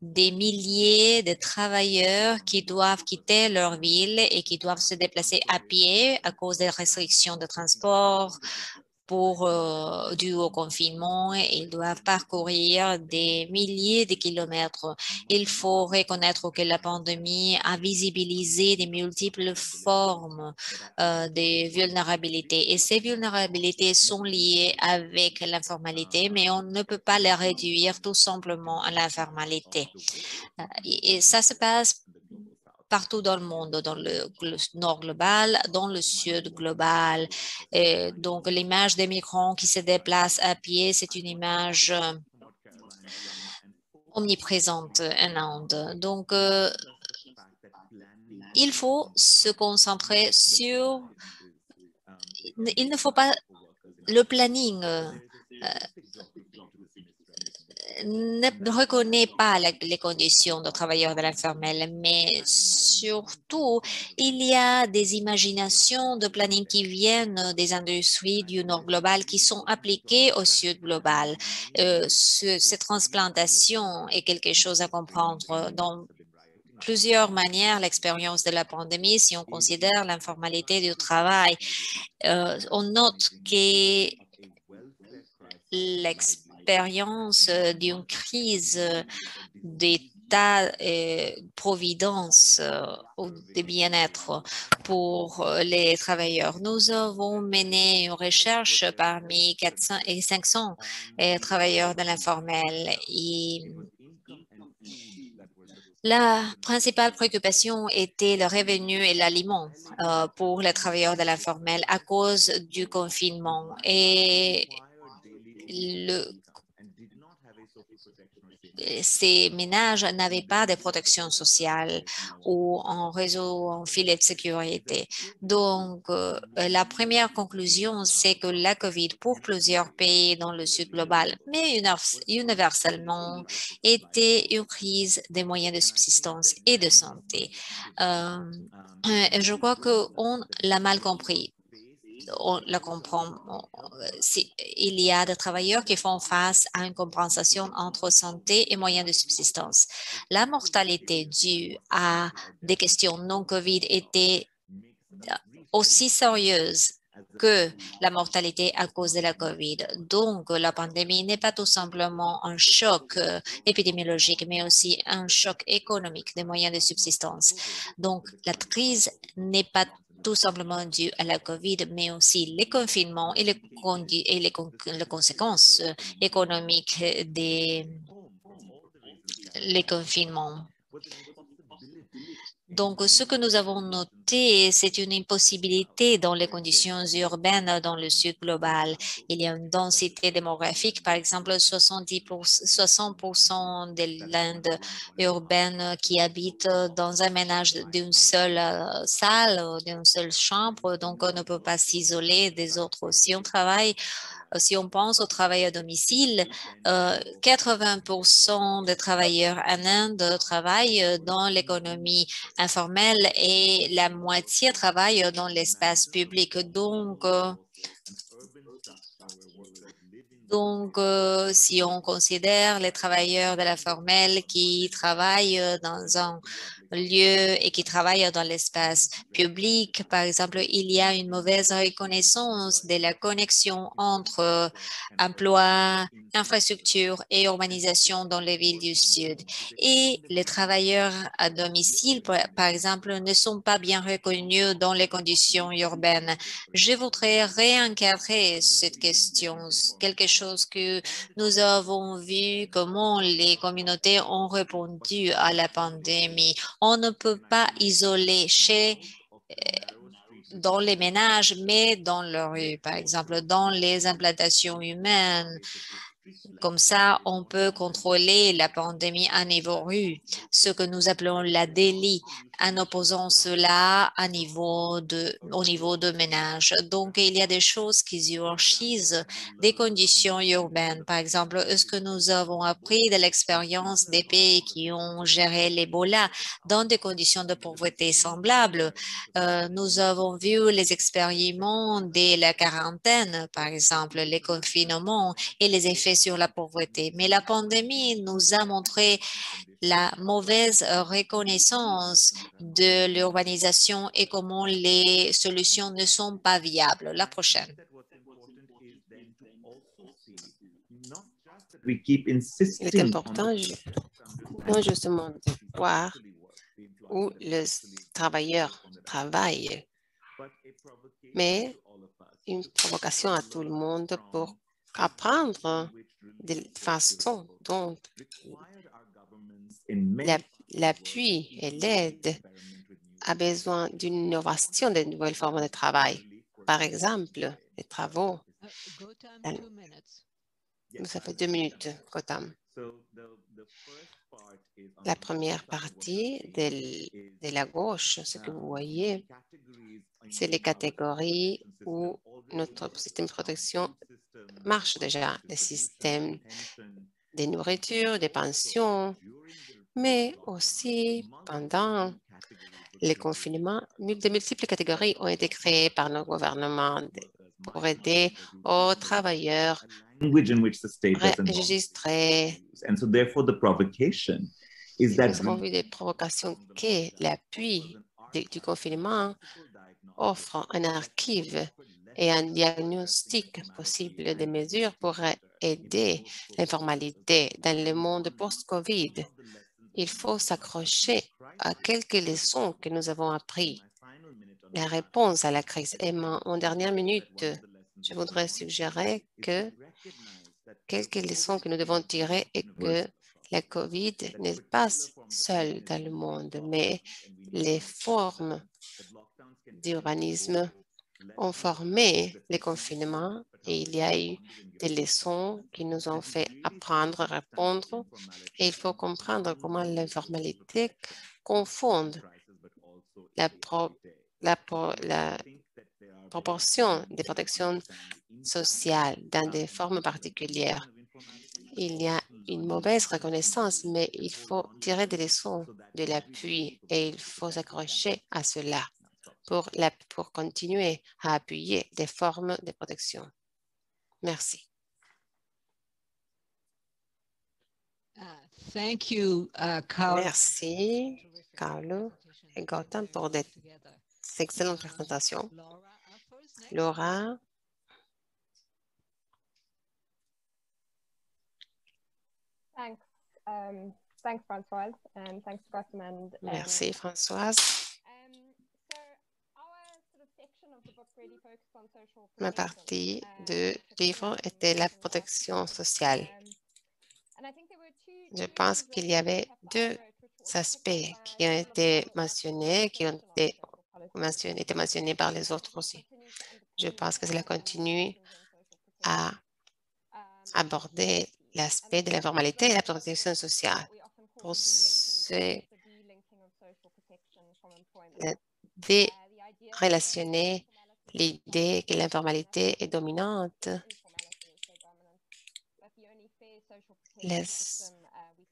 Speaker 1: des milliers de travailleurs qui doivent quitter leur ville et qui doivent se déplacer à pied à cause des restrictions de transport, dû au confinement. Ils doivent parcourir des milliers de kilomètres. Il faut reconnaître que la pandémie a visibilisé des multiples formes de vulnérabilité. Et ces vulnérabilités sont liées avec l'informalité, mais on ne peut pas les réduire tout simplement à l'informalité. Et ça se passe partout dans le monde, dans le nord global, dans le sud global. Et donc, l'image des migrants qui se déplacent à pied, c'est une image omniprésente en Inde. Donc, il faut se concentrer sur... Il ne faut pas... Le planning ne reconnaît pas les conditions de travailleurs de l'informel, mais surtout, il y a des imaginations de planning qui viennent des industries du Nord global qui sont appliquées au Sud global. Cette transplantation est quelque chose à comprendre dans plusieurs manières l'expérience de la pandémie si on considère l'informalité du travail. On note que l'expérience d'une crise d'état providence ou de bien-être pour les travailleurs. Nous avons mené une recherche parmi 400 et 500 travailleurs de l'informel et la principale préoccupation était le revenu et l'aliment pour les travailleurs de l'informel à cause du confinement. Et ces ménages n'avaient pas de protection sociale ou un réseau, un filet de sécurité. Donc, la première conclusion, c'est que la COVID pour plusieurs pays dans le Sud global, mais universellement, était une crise des moyens de subsistance et de santé. Je crois qu'on l'a mal compris. on la comprend. Il y a des travailleurs qui font face à une compensation entre santé et moyens de subsistance. La mortalité due à des questions non COVID était aussi sérieuse que la mortalité à cause de la COVID. Donc, la pandémie n'est pas tout simplement un choc épidémiologique, mais aussi un choc économique des moyens de subsistance. Donc, la crise n'est pas tout simplement due à la COVID, mais aussi les confinements et les conséquences économiques des les confinements. Donc, ce que nous avons noté, c'est une impossibilité dans les conditions urbaines dans le sud global. Il y a une densité démographique, par exemple, 60% de l'Inde urbaine qui habitent dans un ménage d'une seule salle, d'une seule chambre. Donc, on ne peut pas s'isoler des autres. Si on travaille, si on pense au travail à domicile, 80% des travailleurs en Inde travaillent dans l'économie informelle et la moitié travaille dans l'espace public. Donc, si on considère les travailleurs de la formelle qui travaillent dans un lieu et qui travaillent dans l'espace public, par exemple, il y a une mauvaise reconnaissance de la connexion entre emploi, infrastructure et urbanisation dans les villes du Sud. Et les travailleurs à domicile, par exemple, ne sont pas bien reconnus dans les conditions urbaines. Je voudrais réencadrer cette question, quelque chose que nous avons vu comment les communautés ont répondu à la pandémie. On ne peut pas isoler dans les ménages, mais dans la rue, par exemple, dans les implantations humaines. Comme ça, on peut contrôler la pandémie à niveau rue, ce que nous appelons la délit, en opposant cela au niveau de ménage. Donc, il y a des choses qui hiérarchisent des conditions urbaines. Par exemple, est-ce que nous avons appris de l'expérience des pays qui ont géré l'Ebola dans des conditions de pauvreté semblables? Nous avons vu les expériments de la quarantaine, par exemple, les confinements et les effets sur la pauvreté. Mais la pandémie nous a montré la mauvaise reconnaissance de l'urbanisation et comment les solutions ne sont pas viables. La prochaine.
Speaker 2: Il est important non justement de voir où les travailleurs travaillent, mais une provocation à tout le monde pour apprendre de façon dont l'appui et l'aide a besoin d'une innovation de nouvelles formes de travail. Par exemple, les travaux. Ça fait 2 minutes, Gautam. La première partie de la gauche, ce que vous voyez, c'est les catégories où notre système de protection marche déjà. Les systèmes de nourriture, des pensions, mais aussi pendant les confinements, de multiples catégories ont été créées par nos gouvernements pour aider aux travailleurs enregistrés. Nous avons vu des provocations que l'appui du confinement offre un archive et un diagnostic possible des mesures pour aider l'informalité dans le monde post-COVID. Il faut s'accrocher à quelques leçons que nous avons apprises. La réponse à la crise. Et en dernière minute, je voudrais suggérer que quelques leçons que nous devons tirer est que la COVID n'est pas seule dans le monde, mais les formes d'urbanisme ont formé les confinements et il y a eu des leçons qui nous ont fait apprendre, répondre. Et il faut comprendre comment l'informalité confond la proportion des protections sociales dans des formes particulières. Il y a une mauvaise reconnaissance, mais il faut tirer des leçons de l'appui et il faut s'accrocher à cela. pour continuer à appuyer des formes de protection. Merci.
Speaker 5: Thank you,
Speaker 2: Merci, Carlo et Gautam, pour des excellentes présentations. Laura.
Speaker 6: Thanks, Françoise, and thanks, Gautam.
Speaker 2: Merci, Françoise. Ma partie de livre était la protection sociale. Je pense qu'il y avait deux aspects qui ont été mentionnés, qui ont été mentionnés par les autres aussi. Je pense que cela continue à aborder l'aspect de l'informalité et la protection sociale. Pour relationner l'idée que l'informalité est dominante,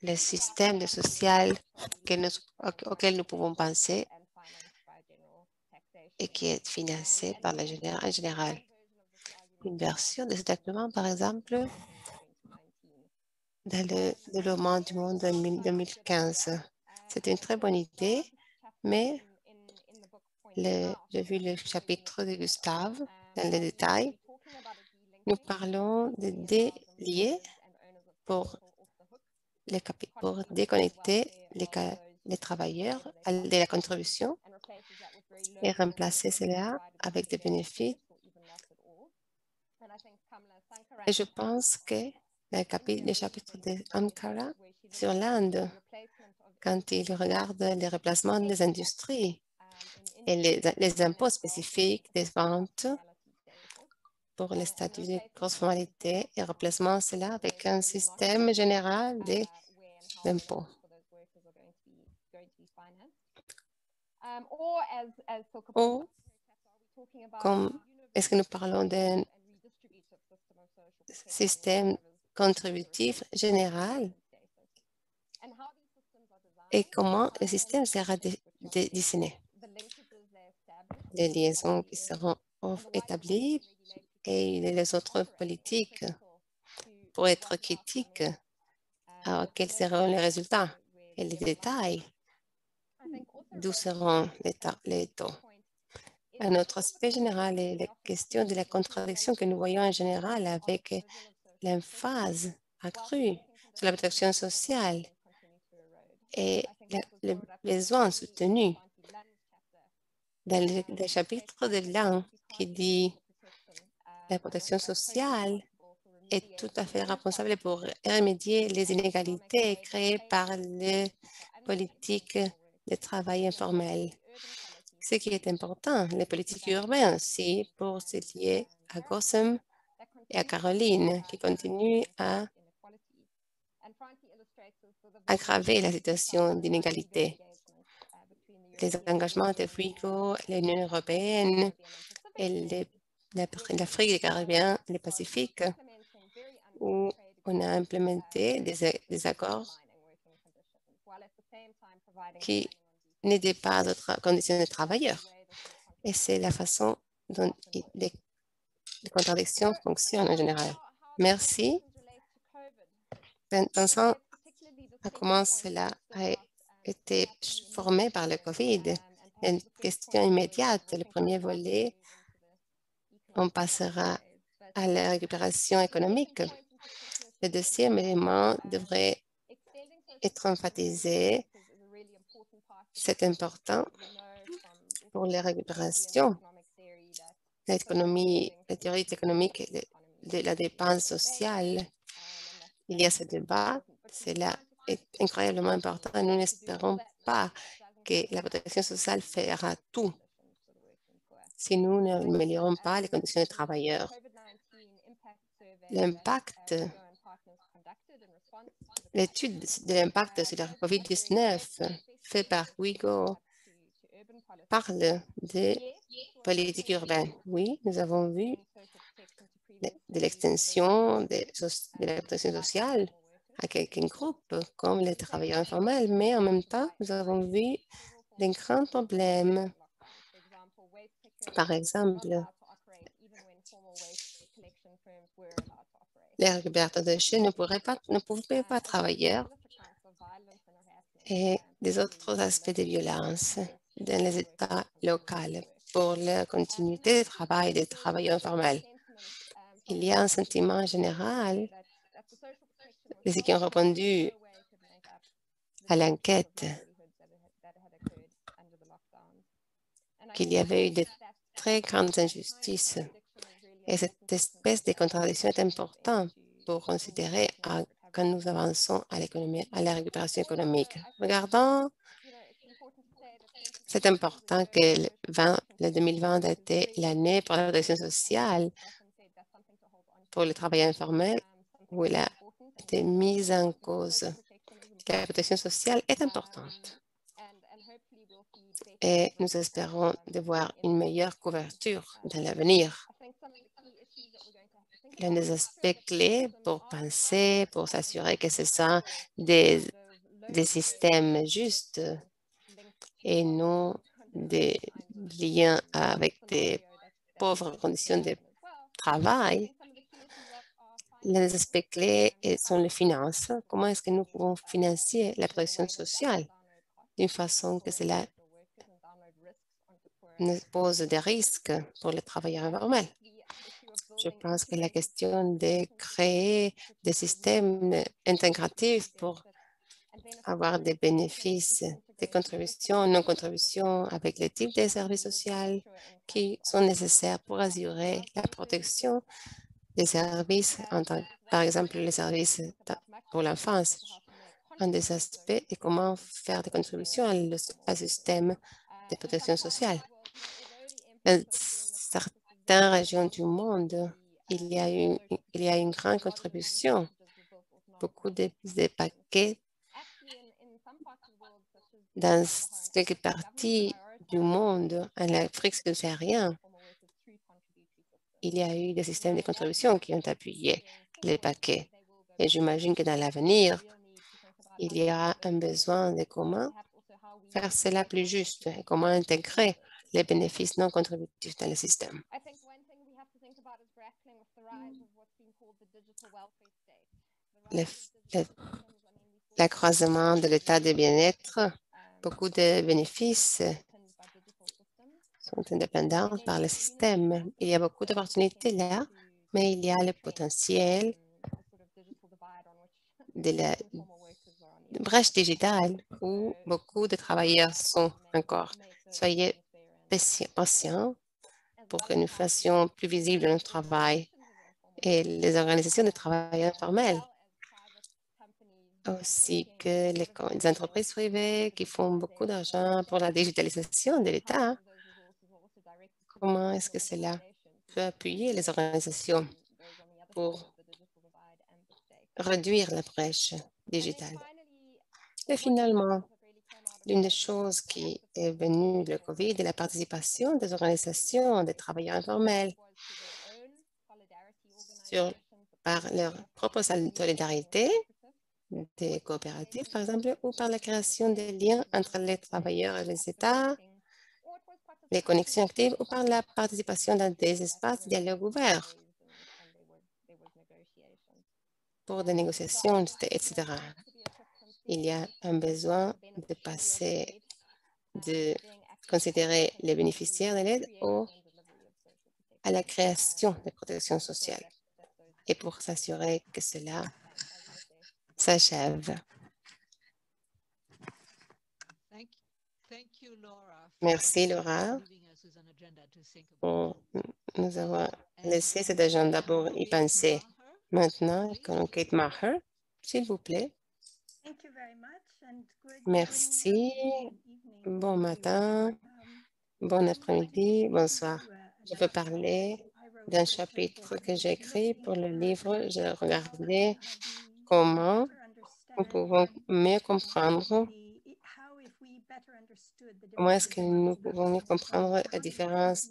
Speaker 2: le système social auquel nous pouvons penser et qui est financé par la en général. Une version de cet document, par exemple, dans le développement du monde en 2015. C'est une très bonne idée, mais j'ai vu le chapitre de Gustave dans les détails. Nous parlons de délier pour déconnecter les travailleurs de la contribution et remplacer cela avec des bénéfices. Et je pense que le chapitre de Ankara sur l'Inde, quand il regarde les remplacements des industries et les impôts spécifiques des ventes pour les statuts de grosse formalité et remplacement cela avec un système général d'impôts. Ou comme est-ce que nous parlons d'un système contributif général et comment le système sera dessiné. Les liaisons qui seront établies et les autres politiques pour être critiques à quels seront les résultats et les détails, d'où seront les taux. Un autre aspect général est la question de la contradiction que nous voyons en général avec l'emphase accrue sur la protection sociale et le besoin soutenu dans le chapitre de l'an qui dit la protection sociale est tout à fait responsable pour remédier les inégalités créées par les politiques de travail informel. Ce qui est important, les politiques urbaines aussi, pour se lier à Gautam et à Caroline, qui continuent à aggraver la situation d'inégalité. Les engagements de WIGO, l'Union européenne et l'Afrique, le Caribéen et le Pacifique, où on a implémenté des accords qui n'aidaient pas aux conditions des travailleurs. Et c'est la façon dont les contradictions fonctionnent en général. Merci. Pensant à comment cela a été formé par le COVID, une question immédiate, le premier volet, on passera à la récupération économique. Le deuxième élément devrait être emphatisé. C'est important pour la récupération. La théorie économique de la dépense sociale. Il y a ce débat. Cela est incroyablement important. Nous n'espérons pas que la protection sociale fera tout si nous n'améliorons pas les conditions des travailleurs. L'étude de l'impact sur la COVID-19 faite par WIGO parle de politique urbaine. Oui, nous avons vu de l'extension de la protection sociale à quelques groupes comme les travailleurs informels, mais en même temps, nous avons vu des grands problèmes Par exemple, les récupérateurs de déchets ne pouvaient pas travailler et des autres aspects de violence dans les États locaux pour la continuité du travail des travailleurs informels. Il y a un sentiment général de ceux qui ont répondu à l'enquête qu'il y avait eu de très grandes injustices. Et cette espèce de contradiction est importante pour considérer quand nous avançons à l'économie, à la récupération économique. Regardons, c'est important que le 2020 a été l'année pour la protection sociale pour le travail informel où elle a été mise en cause. La protection sociale est importante et nous espérons de voir une meilleure couverture dans l'avenir. L'un des aspects clés pour penser, pour s'assurer que ce sont des systèmes justes et non des liens avec des pauvres conditions de travail. L'un des aspects clés sont les finances. Comment est-ce que nous pouvons financer la protection sociale d'une façon que cela ne pose des risques pour les travailleurs informels? Je pense que la question de créer des systèmes intégratifs pour avoir des bénéfices, des contributions, non-contributions avec les types de services sociaux qui sont nécessaires pour assurer la protection des services, par exemple les services pour l'enfance. Un des aspects est comment faire des contributions à système de protection sociale. Dans certaines régions du monde, il y a une grande contribution. Beaucoup de paquets dans quelques parties du monde, en Afrique subsaharienne, il y a eu des systèmes de contribution qui ont appuyé les paquets. Et j'imagine que dans l'avenir, il y aura un besoin de comment faire cela plus juste et comment intégrer les bénéfices non contributifs dans le système. L'accroissement de l'état de bien-être, beaucoup de bénéfices sont indépendants par le système. Il y a beaucoup d'opportunités là, mais il y a le potentiel de la brèche digitale où beaucoup de travailleurs sont encore. Soyez patients pour que nous fassions plus visible notre travail et les organisations de travail informel, ainsi que les entreprises privées qui font beaucoup d'argent pour la digitalisation de l'État. Comment est-ce que cela peut appuyer les organisations pour réduire la brèche digitale? Et finalement, l'une des choses qui est venue de la COVID est la participation des organisations des travailleurs informels par leur propre solidarité, des coopératives, par exemple, ou par la création des liens entre les travailleurs et les États, les connexions actives, ou par la participation dans des espaces de dialogue ouverts pour des négociations, etc. Il y a un besoin de passer de considérer les bénéficiaires de l'aide à la création de protection sociale et pour s'assurer que cela s'achève. Merci, Laura, pour nous avoir laissé cet agenda pour y penser. Maintenant, Kate Maher, s'il vous plaît. Merci. Bon matin, bon après-midi, bonsoir. Je peux parler d'un chapitre que j'ai écrit pour le livre. J'ai regardé comment nous pouvons mieux comprendre, comment est-ce que nous pouvons mieux comprendre la différence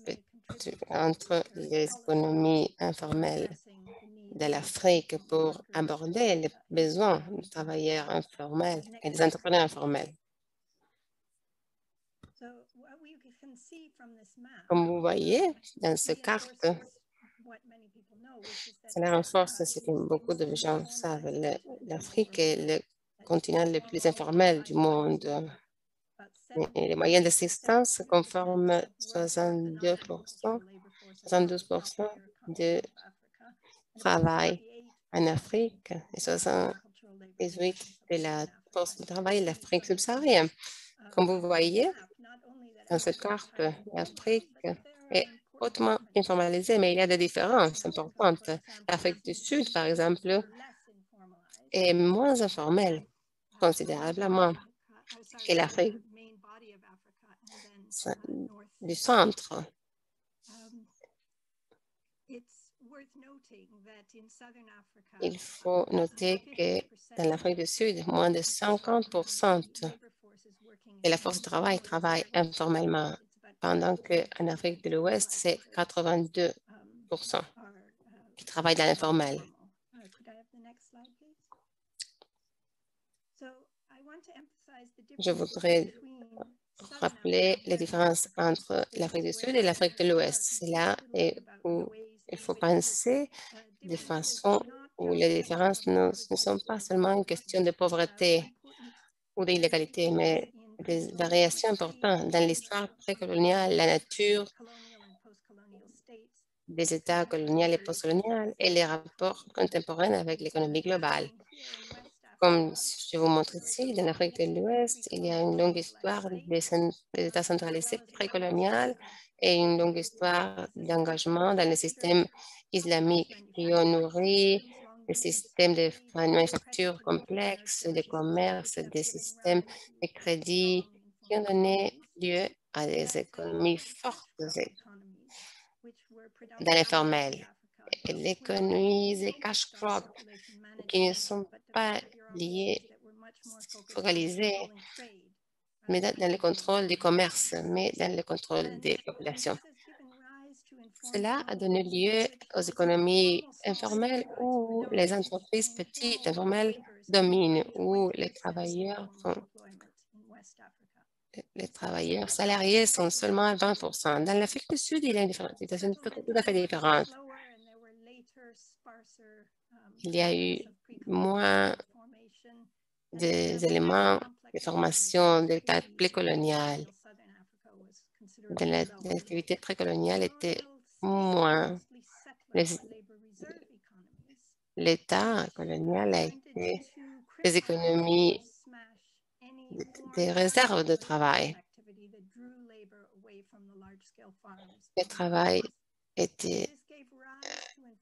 Speaker 2: entre les économies informelles de l'Afrique pour aborder les besoins des travailleurs informels et des entrepreneurs informels. Comme vous voyez dans cette carte, cela renforce ce que beaucoup de gens savent. L'Afrique est le continent le plus informel du monde. Et les moyennes d'assistance conforment 72% de travail en Afrique et 78% de la force de travail de l'Afrique subsaharienne. Comme vous voyez, dans cette carte, l'Afrique est hautement informalisée, mais il y a des différences importantes. L'Afrique du Sud, par exemple, est moins informelle considérablement que l'Afrique du centre. Il faut noter que dans l'Afrique du Sud, moins de 50% de la force de travail travaille informellement, pendant qu'en Afrique de l'Ouest, c'est 82% qui travaillent dans l'informel. Je voudrais rappeler les différences entre l'Afrique du Sud et l'Afrique de l'Ouest. C'est là où il faut penser de façon où les différences ne sont pas seulement une question de pauvreté ou d'illégalité, mais des variations importantes dans l'histoire précoloniale, la nature des États coloniaux et postcoloniaux et les rapports contemporains avec l'économie globale. Comme je vous montre ici, dans l'Afrique de l'Ouest, il y a une longue histoire des États centralisés précoloniaux et une longue histoire d'engagement dans le système islamique qui ont nourri des systèmes de manufacture complexes, de commerce, des systèmes de crédit qui ont donné lieu à des économies fortes dans l'informel. L'économie des cash crops qui ne sont pas liées, focalisées, mais dans le contrôle du commerce, mais dans le contrôle des populations. Cela a donné lieu aux économies informelles où les entreprises petites, informelles, dominent, où les travailleurs salariés sont seulement à 20%. Dans l'Afrique du Sud, il y a une situation tout à fait différente. Il y a eu moins des éléments de formation de l'État précolonial. L'activité précoloniale était moins. L'État colonial a été des économies des réserves de travail. Le travail était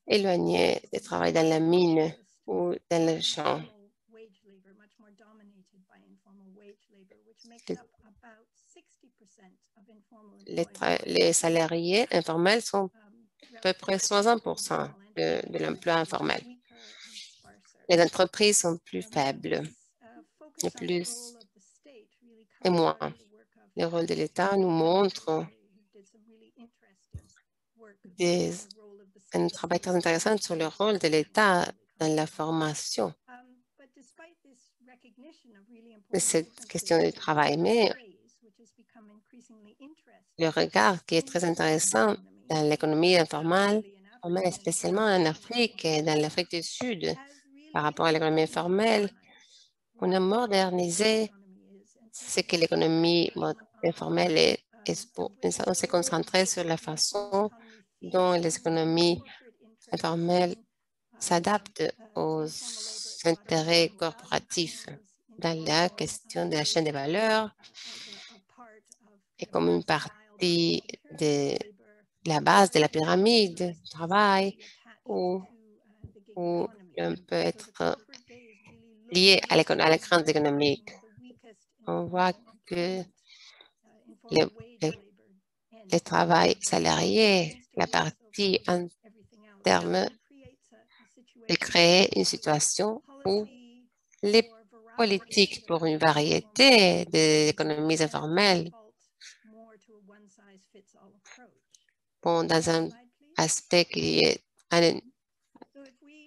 Speaker 2: éloigné du travail dans la mine ou dans le champ. Les salariés informels sont à peu près 60% de l'emploi informel. Les entreprises sont plus faibles et moins. Le rôle de l'État nous montre un travail très intéressant sur le rôle de l'État dans la formation de cette question du travail. Mais le regard qui est très intéressant dans l'économie informelle, spécialement en Afrique et dans l'Afrique du Sud, par rapport à l'économie informelle, on a modernisé ce que l'économie informelle est. On s'est concentré sur la façon dont les économies informelles s'adaptent aux intérêts corporatifs dans la question de la chaîne de valeur et comme une partie de la base de la pyramide du travail où on peut être lié à la grande économique. On voit que le travail salarié, la partie interne, de créer une situation où les politiques pour une variété d'économies informelles vont dans un aspect qui est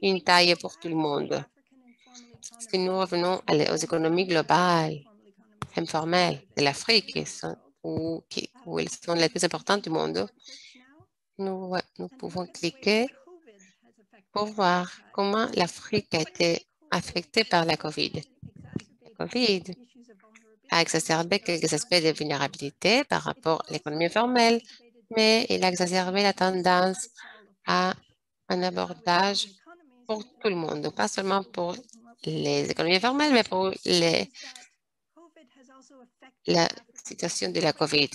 Speaker 2: une taille pour tout le monde. Si nous revenons aux économies globales, informelles de l'Afrique, qui sont où elles sont les plus importantes du monde. Nous pouvons cliquer pour voir comment l'Afrique a été affectée par la COVID. La COVID a exacerbé quelques aspects de vulnérabilité par rapport à l'économie informelle, mais il a exacerbé la tendance à un abordage pour tout le monde, pas seulement pour les économies informelles, mais pour la situation de la COVID.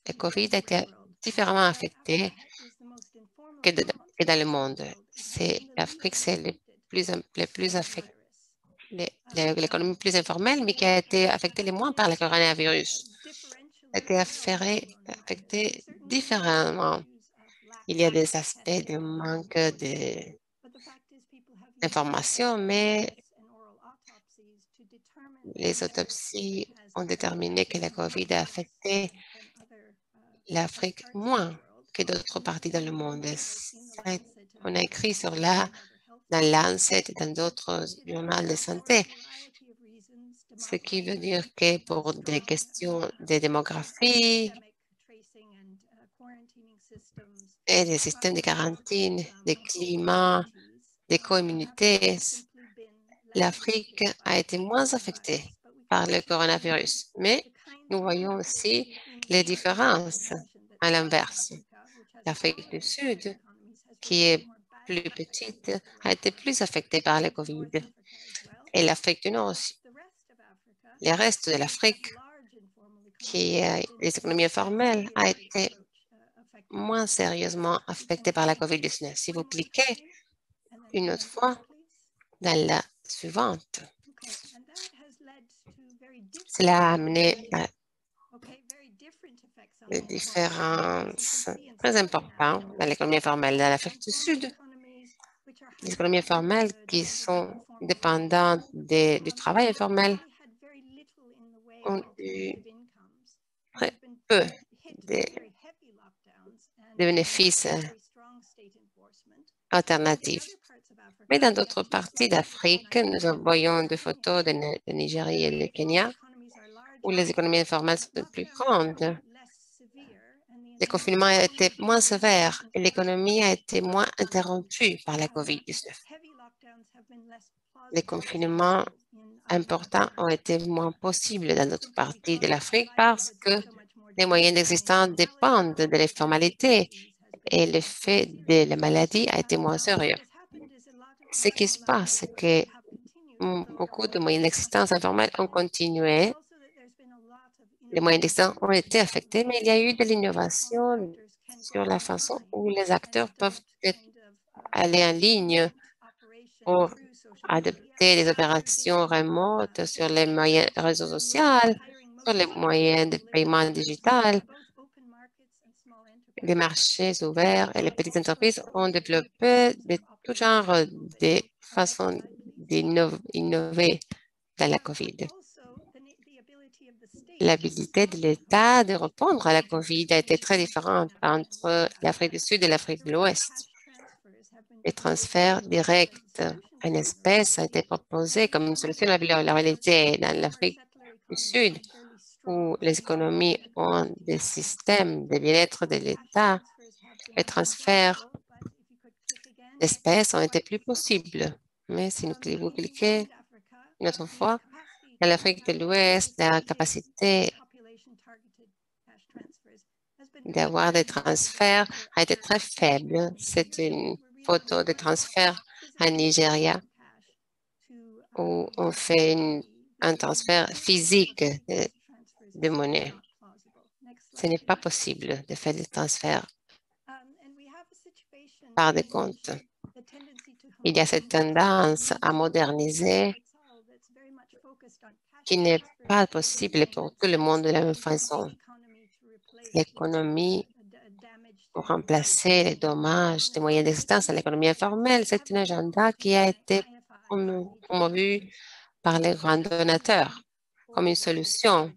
Speaker 2: La COVID a été différemment affectée que dans le monde. L'Afrique, c'est l'économie plus informelle, mais qui a été affectée le moins par le coronavirus. A été affectée différemment. Il y a des aspects de manque d'informations, mais les autopsies ont déterminé que la COVID a affecté l'Afrique moins que d'autres parties dans le monde. On a écrit sur dans Lancet et dans d'autres journaux de santé, ce qui veut dire que pour des questions de démographie et des systèmes de quarantaine, de climat, d'éco-immunité, l'Afrique a été moins affectée par le coronavirus. Mais nous voyons aussi les différences à l'inverse. L'Afrique du Sud, qui est plus petite, a été plus affectée par le COVID. Et l'Afrique du Nord aussi. Le reste de l'Afrique, qui est les économies informelles, a été moins sérieusement affectée par la COVID-19. Si vous cliquez une autre fois dans la suivante, cela a amené à des différences très importantes dans l'économie informelle. Dans l'Afrique du Sud, les économies informelles qui sont dépendantes du travail informel ont eu très peu de bénéfices alternatifs. Mais dans d'autres parties d'Afrique, nous voyons des photos de Nigeria et de Kenya, où les économies informelles sont plus grandes. Le confinement a été moins sévère et l'économie a été moins interrompue par la COVID-19. Les confinements importants ont été moins possibles dans d'autres parties de l'Afrique parce que les moyens d'existence dépendent de l'informalité et l'effet de la maladie a été moins sérieux. Ce qui se passe, c'est que beaucoup de moyens d'existence informels ont continué. Les moyens d'existence ont été affectés, mais il y a eu de l'innovation sur la façon où les acteurs peuvent aller en ligne pour adopter des opérations remotes sur les moyens réseaux sociaux, sur les moyens de paiement digital. Les marchés ouverts et les petites entreprises ont développé de tout genre de façons d'innover dans la COVID. L'habilité de l'État de répondre à la COVID a été très différente entre l'Afrique du Sud et l'Afrique de l'Ouest. Les transferts directs en espèces ont été proposés comme une solution à la réalité dans l'Afrique du Sud, où les économies ont des systèmes de bien-être de l'État. Les transferts d'espèces ont été plus possibles. Mais si vous cliquez une autre fois, dans l'Afrique de l'Ouest, la capacité d'avoir des transferts a été très faible. C'est une photo de transfert en Nigeria où on fait un transfert physique de monnaie. Ce n'est pas possible de faire des transferts par des comptes. Il y a cette tendance à moderniser qui n'est pas possible pour tout le monde de la même façon. L'économie, pour remplacer les dommages des moyens d'existence à l'économie informelle, c'est un agenda qui a été promu par les grands donateurs comme une solution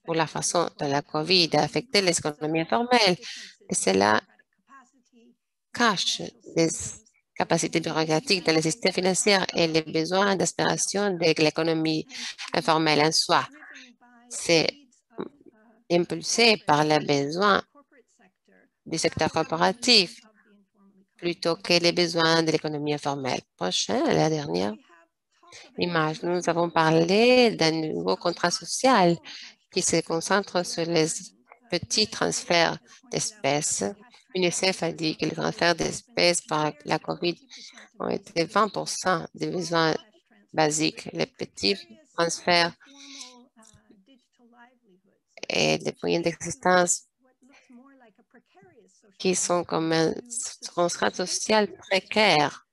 Speaker 2: pour la façon dont la COVID a affecté les économies informelles. Et cela cache des capacités bureaucratiques dans le système financier et les besoins d'aspiration de l'économie informelle en soi. C'est impulsés par les besoins du secteur corporatif plutôt que les besoins de l'économie informelle. Prochain, la dernière image. Nous avons parlé d'un nouveau contrat social qui se concentre sur les petits transferts d'espèces. UNICEF a dit que les transferts d'espèces par la COVID ont été 20% des besoins basiques. Les petits transferts et les moyens d'existence qui sont comme un contrat social précaire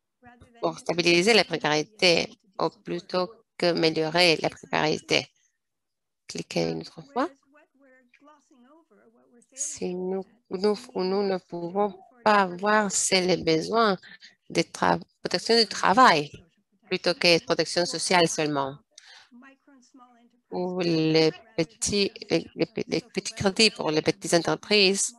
Speaker 2: pour stabiliser la précarité ou plutôt qu'améliorer la précarité. Cliquez une autre fois. Si nous ne pouvons pas voir, c'est les besoins de protection du travail plutôt que protection sociale seulement, ou les petits crédits pour les petites entreprises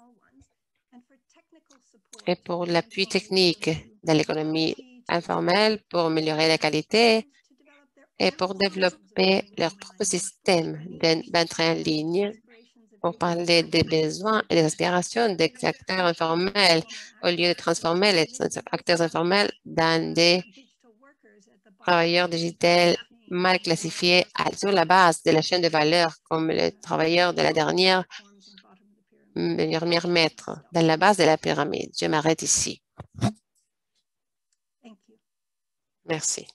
Speaker 2: et pour l'appui technique dans l'économie informelle pour améliorer la qualité et pour développer leur propre système d'entrée en ligne, pour parler des besoins et des aspirations des acteurs informels au lieu de transformer les acteurs informels dans des travailleurs digitaux mal classifiés sur la base de la chaîne de valeur comme les travailleurs de la dernière maître dans la base de la pyramide. Je m'arrête ici. Merci.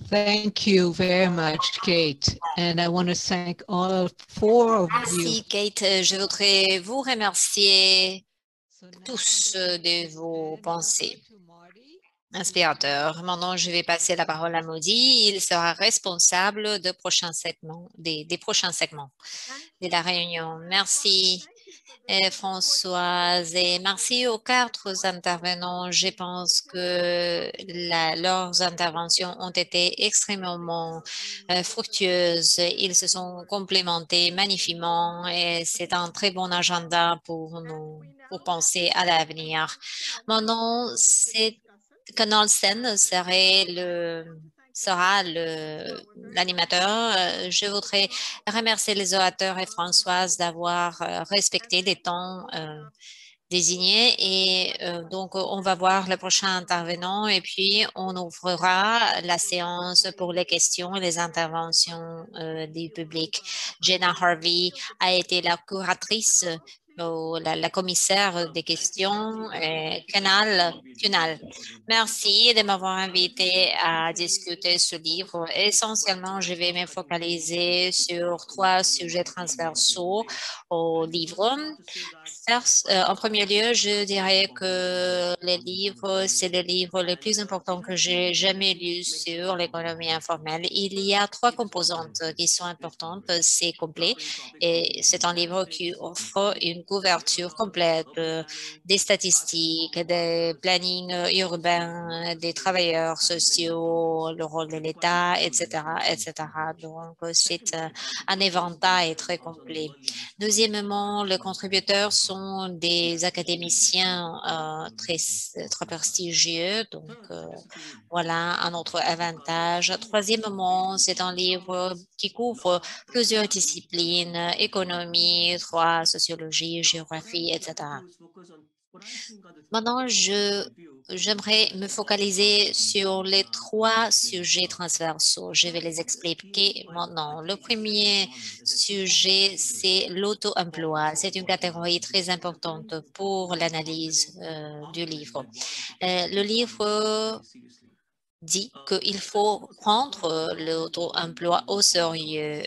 Speaker 5: Thank you very much, Kate. And I want to thank all four of you.
Speaker 1: Merci, Kate. Je voudrais vous remercier tous de vos pensées inspirateurs. Maintenant, je vais passer la parole à Maudit. Il sera responsable des prochains segments de la réunion. Merci. Françoise, et merci aux 4 intervenants. Je pense que leurs interventions ont été extrêmement fructueuses. Ils se sont complémentés magnifiquement et c'est un très bon agenda pour nous, pour penser à l'avenir. Maintenant, Canal Sen sera l'animateur. Je voudrais remercier les orateurs et Françoise d'avoir respecté les temps désignés. Et donc, on va voir le prochain intervenant et puis on ouvrira la séance pour les questions et les interventions du public. Jenna Harvey a été la curatrice la commissaire des questions, Kunal. Merci de m'avoir invité à discuter ce livre. Essentiellement, je vais me focaliser sur 3 sujets transversaux au livre. En premier lieu, je dirais que le livre, c'est le livre le plus important que j'ai jamais lu sur l'économie informelle. Il y a 3 composantes qui sont importantes. C'est complet et c'est un livre qui offre une couverture complète des statistiques, des plannings urbains, des travailleurs sociaux, le rôle de l'État, etc., etc. Donc, c'est un éventail très complet. Deuxièmement, les contributeurs sont des académiciens très prestigieux, donc voilà un autre avantage. Troisièmement, c'est un livre qui couvre plusieurs disciplines, économie, droit, sociologie, géographie, etc. Maintenant, j'aimerais me focaliser sur les 3 sujets transversaux. Je vais les expliquer maintenant. Le premier sujet, c'est l'auto-emploi. C'est une catégorie très importante pour l'analyse du livre. Le livre dit qu'il faut prendre l'auto-emploi au sérieux.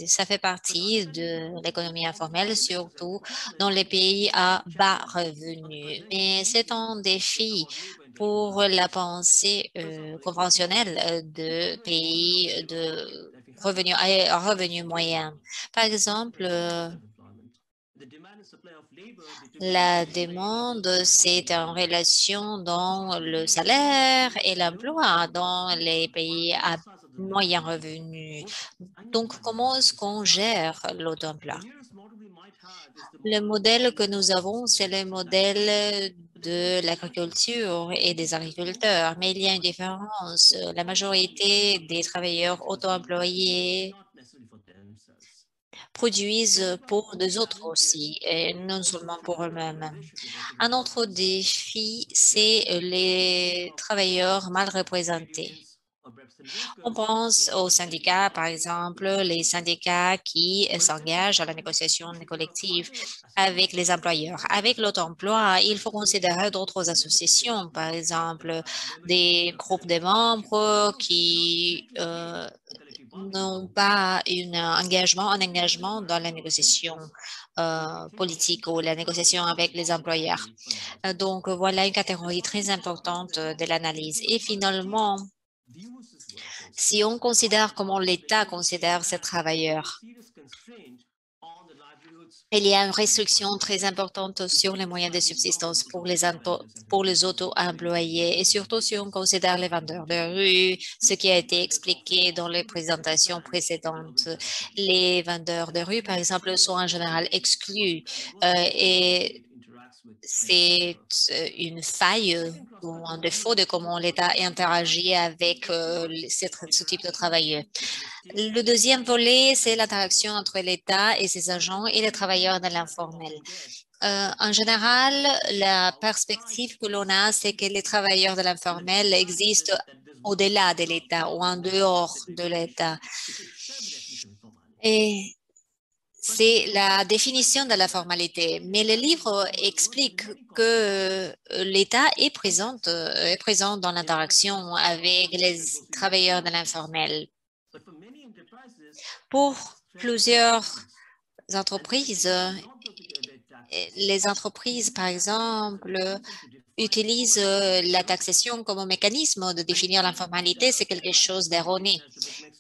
Speaker 1: Ça fait partie de l'économie informelle, surtout dans les pays à bas revenus. Mais c'est un défi pour la pensée conventionnelle de pays de revenus moyens. Par exemple, la demande, c'est en relation dans le salaire et l'emploi dans les pays à moyen revenu. Donc, comment est-ce qu'on gère l'auto-emploi? Le modèle que nous avons, c'est le modèle de l'agriculture et des agriculteurs, mais il y a une différence. La majorité des travailleurs auto-employés produisent pour les autres aussi, et non seulement pour eux-mêmes. Un autre défi, c'est les travailleurs mal représentés. On pense aux syndicats, par exemple, les syndicats qui s'engagent à la négociation collective avec les employeurs. Avec l'auto-emploi, il faut considérer d'autres associations, par exemple, des groupes de membres qui n'ont pas un engagement dans la négociation politique ou la négociation avec les employeurs. Donc, voilà une catégorie très importante de l'analyse. Et finalement, si on considère comment l'État considère ces travailleurs, il y a une restriction très importante sur les moyens de subsistance pour les auto-employés et surtout si on considère les vendeurs de rue, ce qui a été expliqué dans les présentations précédentes. Les vendeurs de rue, par exemple, sont en général exclus et c'est une faille ou un défaut de comment l'État interagit avec ce type de travailleurs. Le deuxième volet, c'est l'interaction entre l'État et ses agents et les travailleurs de l'informel. En général, la perspective que l'on a, c'est que les travailleurs de l'informel existent au-delà de l'État ou en dehors de l'État. Et c'est la définition de la formalité. Mais le livre explique que l'État est présent dans l'interaction avec les travailleurs de l'informel. Pour plusieurs entreprises, les entreprises, par exemple, utilisent la taxation comme un mécanisme de définir l'informalité. C'est quelque chose d'erroné.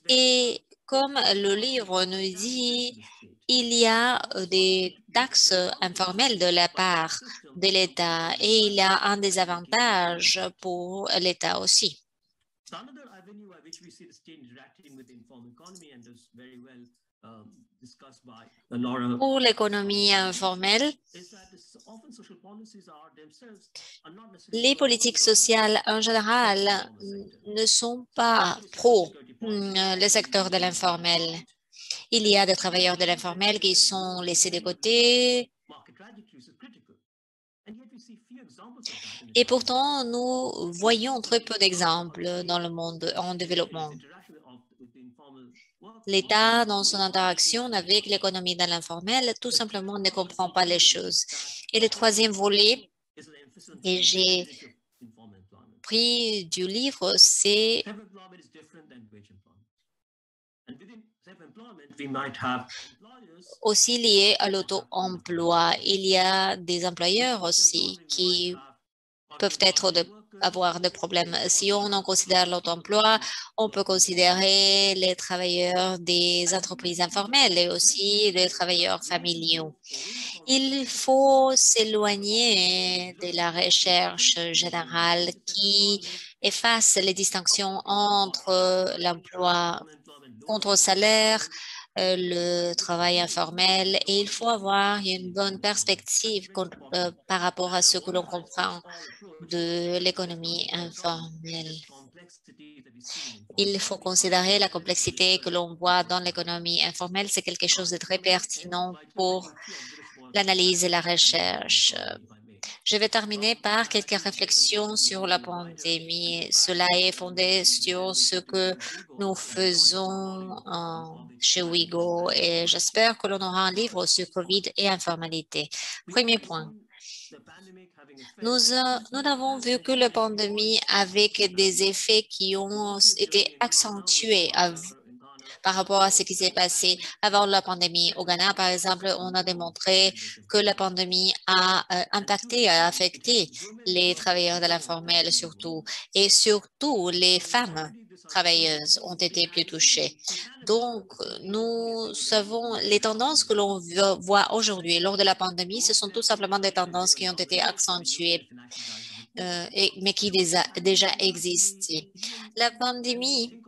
Speaker 1: Et comme le livre nous dit, il y a des taxes informelles de la part de l'État et il y a un désavantage pour l'État aussi. Pour l'économie informelle, les politiques sociales en général ne sont pas pro le secteur de l'informel. Il y a des travailleurs de l'informel qui sont laissés de côté. Et pourtant, nous voyons très peu d'exemples dans le monde en développement. L'État, dans son interaction avec l'économie de l'informel, tout simplement ne comprend pas les choses. Et le troisième volet que j'ai pris du livre, c'est aussi lié à l'auto-emploi. Il y a des employeurs aussi qui peuvent avoir des problèmes. Si on en considère l'auto-emploi, on peut considérer les travailleurs des entreprises informelles et aussi les travailleurs familiaux. Il faut s'éloigner de la recherche générale qui efface les distinctions entre l'emploi contre salaire, le travail informel et il faut avoir une bonne perspective par rapport à ce que l'on comprend de l'économie informelle. Il faut considérer la complexité que l'on voit dans l'économie informelle. C'est quelque chose de très pertinent pour l'analyse et la recherche. Je vais terminer par quelques réflexions sur la pandémie. Cela est fondé sur ce que nous faisons chez Ouigo et j'espère que l'on aura un livre sur COVID et informalité. Premier point. Nous avons vu que la pandémie avec des effets qui ont été accentués par rapport à ce qui s'est passé avant la pandémie. Au Ghana, par exemple, on a démontré que la pandémie a impacté, a affecté les travailleurs de l'informel surtout, et surtout les femmes travailleuses ont été plus touchées. Donc, nous savons les tendances que l'on voit aujourd'hui lors de la pandémie, ce sont tout simplement des tendances qui ont été accentuées, mais qui déjà existent. La pandémie,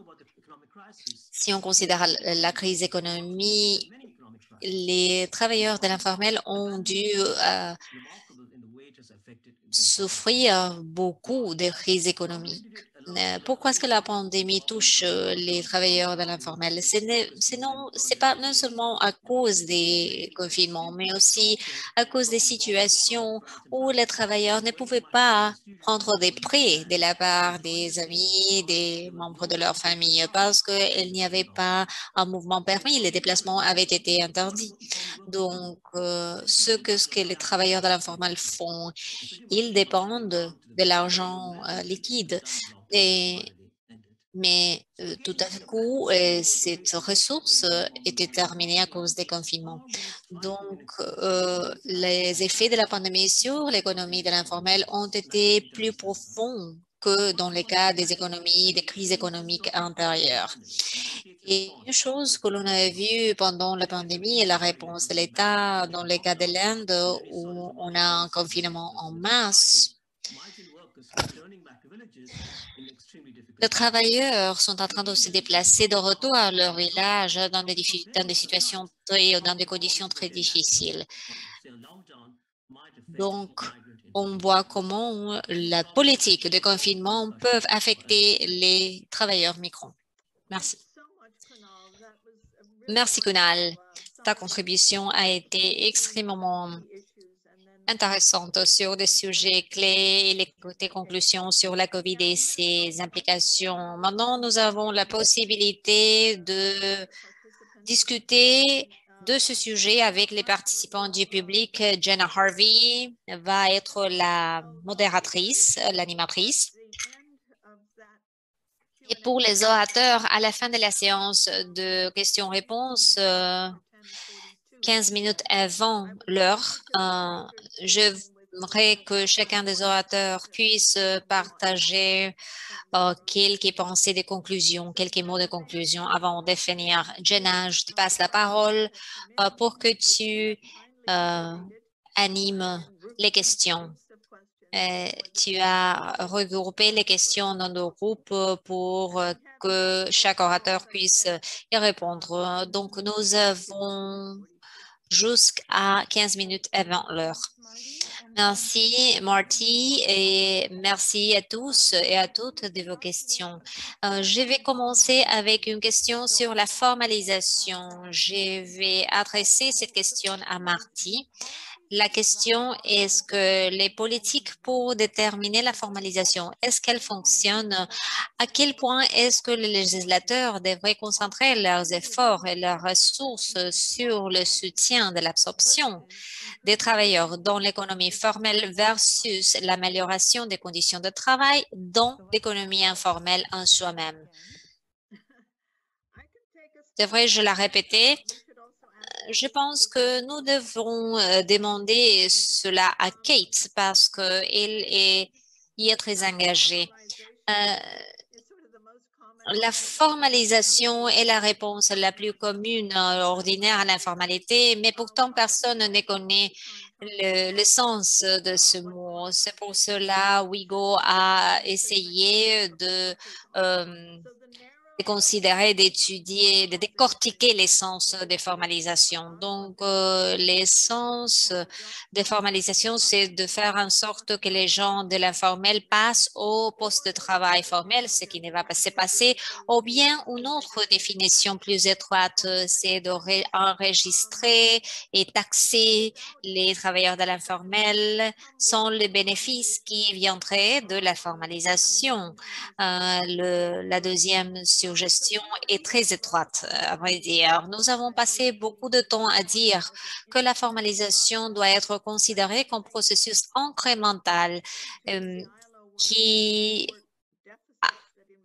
Speaker 1: si on considère la crise économique, les travailleurs de l'informel ont dû souffrir beaucoup de crise économique. pourquoi est-ce que la pandémie touche les travailleurs de l'informel? C'est pas non seulement à cause des confinements, mais aussi à cause des situations où les travailleurs ne pouvaient pas prendre des prêts de la part des amis, des membres de leur famille, parce qu'il n'y avait pas un mouvement permis, les déplacements avaient été interdits. Donc, ce que les travailleurs de l'informel font, ils dépendent de l'argent liquide. Mais tout à coup, cette ressource était terminée à cause des confinements. Donc, les effets de la pandémie sur l'économie de l'informel ont été plus profonds que dans les cas des économies, des crises économiques antérieures. Et une chose que l'on a vue pendant la pandémie est la réponse de l'État dans le cas de l'Inde où on a un confinement en masse. Les travailleurs sont en train de se déplacer de retour à leur village dans des conditions très difficiles. Donc, on voit comment la politique de confinement peut affecter les travailleurs migrants. Merci. Merci, Kunal. Ta contribution a été extrêmement intéressante sur des sujets clés et tes conclusions sur la COVID et ses implications. Maintenant, nous avons la possibilité de discuter de ce sujet avec les participants du public. Jenna Harvey va être la modératrice, l'animatrice. Et pour les orateurs, à la fin de la séance de questions-réponses, 15 minutes avant l'heure, j'aimerais que chacun des orateurs puisse partager quelques pensées de conclusion, quelques mots de conclusion avant de finir. Jenna, je te passe la parole pour que tu animes les questions. Tu as regroupé les questions dans deux groupes pour que chaque orateur puisse y répondre. Donc, nous avons jusqu'à 15 minutes avant l'heure. Merci, Marty, et merci à tous et à toutes de vos questions. Je vais commencer avec une question sur la formalisation. Je vais adresser cette question à Marty. La question est, est-ce que les politiques pour déterminer la formalisation, est-ce qu'elles fonctionnent? À quel point est-ce que les législateurs devraient concentrer leurs efforts et leurs ressources sur le soutien de l'absorption des travailleurs dans l'économie formelle versus l'amélioration des conditions de travail dans l'économie informelle en soi-même? Devrais-je la répéter? Je pense que nous devrons demander cela à Kate parce qu'elle y est très engagée. La formalisation est la réponse la plus commune, ordinaire à l'informalité, mais pourtant personne ne connaît le sens de ce mot. C'est pour cela Wigo a essayé de considérer, d'étudier, de décortiquer l'essence des formalisations. Donc, l'essence des formalisations, c'est de faire en sorte que les gens de l'informel passent au poste de travail formel, ce qui ne va pas se passer, ou bien une autre définition plus étroite, c'est d'enregistrer et taxer les travailleurs de l'informel sans les bénéfices qui viendraient de la formalisation. La deuxième suggestion est très étroite, à vrai dire. Nous avons passé beaucoup de temps à dire que la formalisation doit être considérée comme processus incrémental qui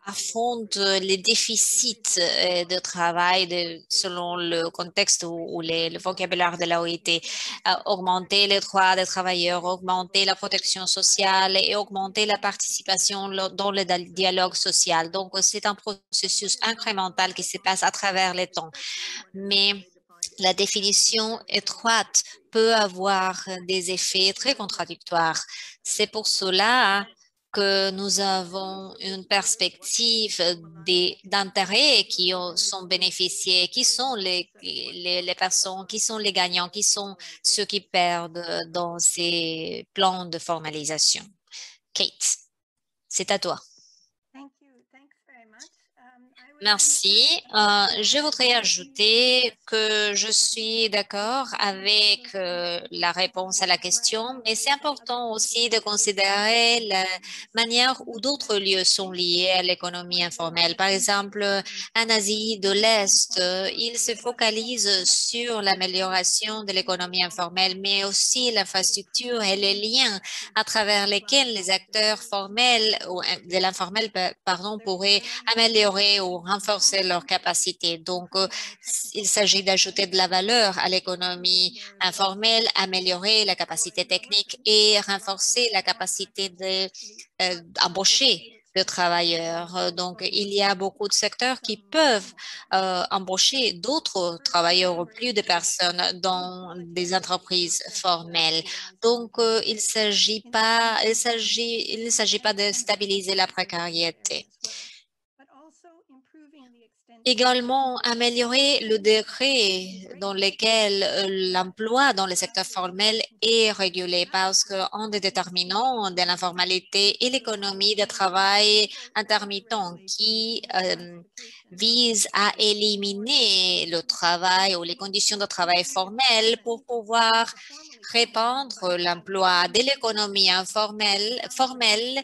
Speaker 1: affronte les déficits de travail selon le contexte ou le vocabulaire de l'OIT, augmenter les droits des travailleurs, augmenter la protection sociale et augmenter la participation dans le dialogue social. Donc, c'est un processus incrémental qui se passe à travers les temps. Mais la définition étroite peut avoir des effets très contradictoires. C'est pour cela que nous avons une perspective d'intérêts qui sont bénéficiés, qui sont les personnes, qui sont les gagnants, qui sont ceux qui perdent dans ces plans de formalisation. Kate, c'est à toi. Merci. Je voudrais ajouter que je suis d'accord avec la réponse à la question, mais c'est important aussi de considérer la manière où d'autres lieux sont liés à l'économie informelle. Par exemple, en Asie de l'Est, ils se focalisent sur l'amélioration de l'économie informelle, mais aussi l'infrastructure et les liens à travers lesquels les acteurs formels ou de l'informel, pardon, pourraient améliorer ou renforcer leurs capacités. Donc, il s'agit d'ajouter de la valeur à l'économie informelle, améliorer la capacité technique et renforcer la capacité d'embaucher de travailleurs. Donc, il y a beaucoup de secteurs qui peuvent embaucher d'autres travailleurs ou plus de personnes dans des entreprises formelles. Donc, il ne s'agit pas de stabiliser la précarité. Également, améliorer le degré dans lequel l'emploi dans le secteur formel est régulé parce qu'un des déterminants de l'informalité est l'économie de travail intermittent qui vise à éliminer le travail ou les conditions de travail formelles pour pouvoir répandre l'emploi de l'économie formelle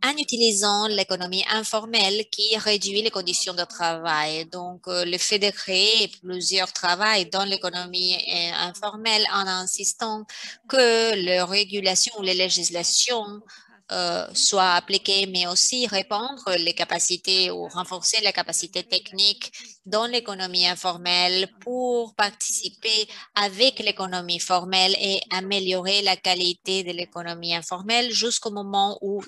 Speaker 1: en utilisant l'économie informelle qui réduit les conditions de travail. Donc, le fait de créer plusieurs travails dans l'économie informelle en insistant que les régulations ou les législations soient appliquées, mais aussi répandre les capacités ou renforcer les capacités techniques dans l'économie informelle pour participer avec l'économie formelle et améliorer la qualité de l'économie informelle jusqu'au moment où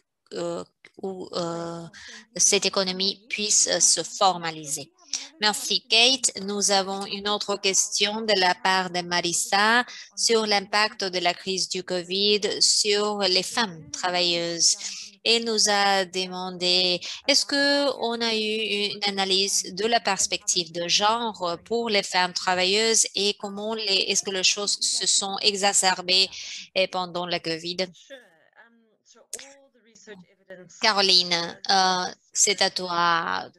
Speaker 1: cette économie puisse se formaliser. Merci, Kate. Nous avons une autre question de la part de Marissa sur l'impact de la crise du COVID sur les femmes travailleuses. Et nous a demandé, est-ce qu'on a eu une analyse de la perspective de genre pour les femmes travailleuses et comment est-ce que les choses se sont exacerbées pendant la COVID? Caroline, c'est à toi.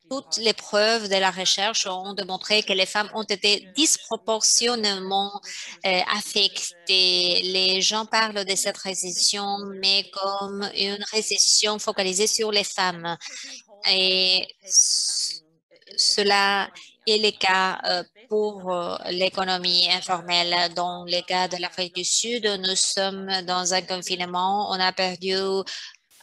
Speaker 1: Toutes les preuves de la recherche ont démontré que les femmes ont été disproportionnellement affectées. Les gens parlent de cette récession, mais comme une récession focalisée sur les femmes. Et cela est le cas pour l'économie informelle. Dans le cas de l'Afrique du Sud, nous sommes dans un confinement. On a perdu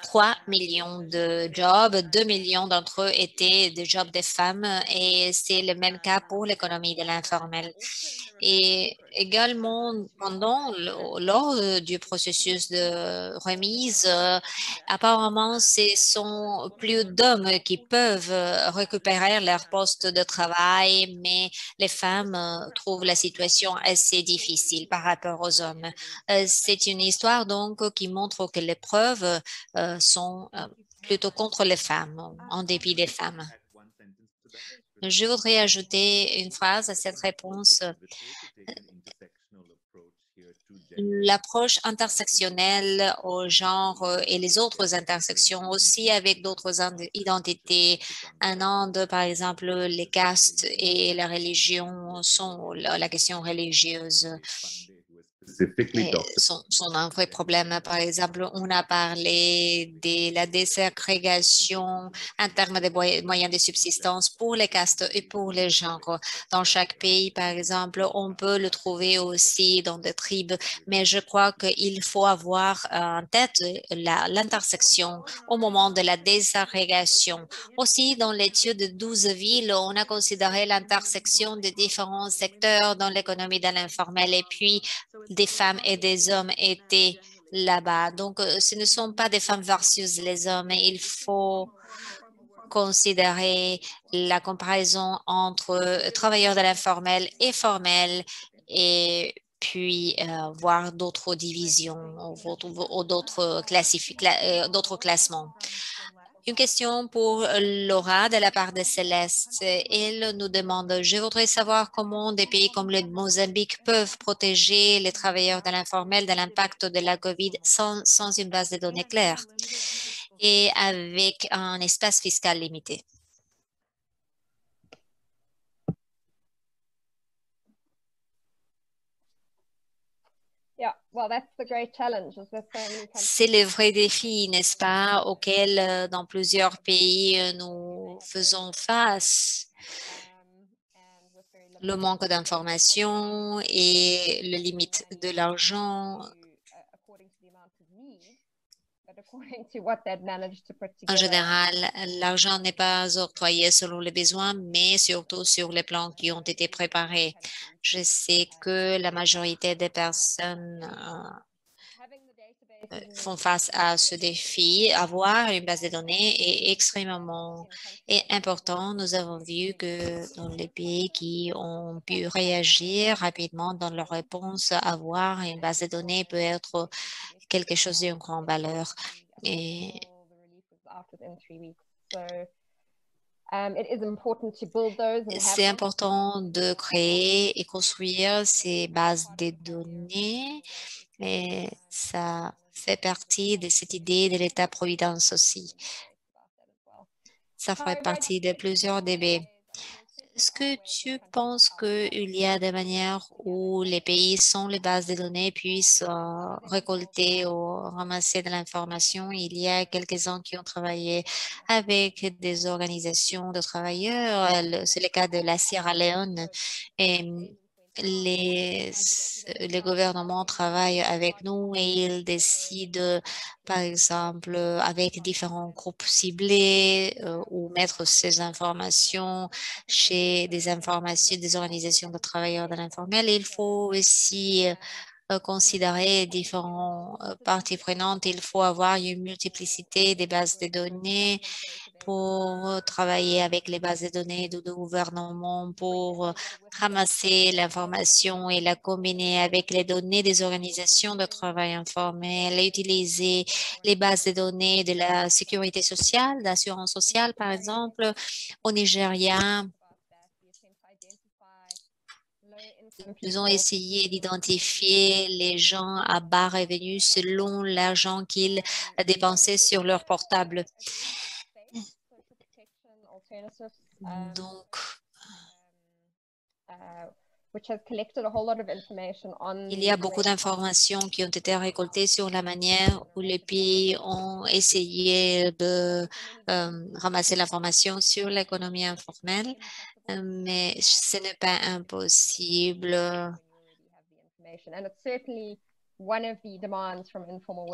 Speaker 1: 3 millions de jobs, 2 millions d'entre eux étaient des jobs des femmes et c'est le même cas pour l'économie de l'informel. Et également, lors du processus de remise, apparemment, ce sont plus d'hommes qui peuvent récupérer leur poste de travail, mais les femmes trouvent la situation assez difficile par rapport aux hommes. C'est une histoire donc qui montre que les preuves sont plutôt contre les femmes, en dépit des femmes. Je voudrais ajouter une phrase à cette réponse. L'approche intersectionnelle au genre et les autres intersections aussi avec d'autres identités. En Inde, par exemple, les castes et la religion sont la question religieuse. Sont un vrai problème. Par exemple, on a parlé de la déségrégation en termes de moyens de subsistance pour les castes et pour les genres. Dans chaque pays, par exemple, on peut le trouver aussi dans des tribus, mais je crois qu'il faut avoir en tête l'intersection au moment de la déségrégation. Aussi, dans l'étude de 12 villes, on a considéré l'intersection de différents secteurs dans l'économie de l'informel et puis des femmes et des hommes étaient là-bas. Donc, ce ne sont pas des femmes versus les hommes. Il faut considérer la comparaison entre travailleurs de l'informel et formel et puis voir d'autres divisions ou d'autres classements. Une question pour Laura de la part de Céleste. Elle nous demande, je voudrais savoir comment des pays comme le Mozambique peuvent protéger les travailleurs de l'informel de l'impact de la COVID sans une base de données claire et avec un espace fiscal limité. C'est le vrai défi, n'est-ce pas, auquel dans plusieurs pays nous faisons face. Le manque d'informations et le limite de l'argent. En général, l'argent n'est pas octroyé selon les besoins, mais surtout sur les plans qui ont été préparés. Je sais que la majorité des personnes font face à ce défi. Avoir une base de données est extrêmement important. Nous avons vu que dans les pays qui ont pu réagir rapidement dans leur réponse, avoir une base de données peut être quelque chose d'une grande valeur. Et c'est important de créer et construire ces bases de données et ça fait partie de cette idée de l'État-providence aussi. Ça fait partie de plusieurs débats. Est-ce que tu penses qu'il y a des manières où les pays sans les bases de données puissent récolter ou ramasser de l'information? Il y a quelques-uns qui ont travaillé avec des organisations de travailleurs. C'est le cas de la Sierra Leone. Et les gouvernements travaillent avec nous et ils décident, par exemple, avec différents groupes ciblés ou mettre ces informations chez des organisations de travailleurs de l'informel. Il faut aussi considérer différentes parties prenantes. Il faut avoir une multiplicité des bases de données pour travailler avec les bases de données du gouvernement, pour ramasser l'information et la combiner avec les données des organisations de travail informel et utiliser les bases de données de la sécurité sociale, d'assurance sociale, par exemple. Au Nigeria, nous avons essayé d'identifier les gens à bas revenus selon l'argent qu'ils dépensaient sur leur portable. Donc, il y a beaucoup d'informations qui ont été récoltées sur la manière où les pays ont essayé de ramasser l'information sur l'économie informelle, mais ce n'est pas impossible.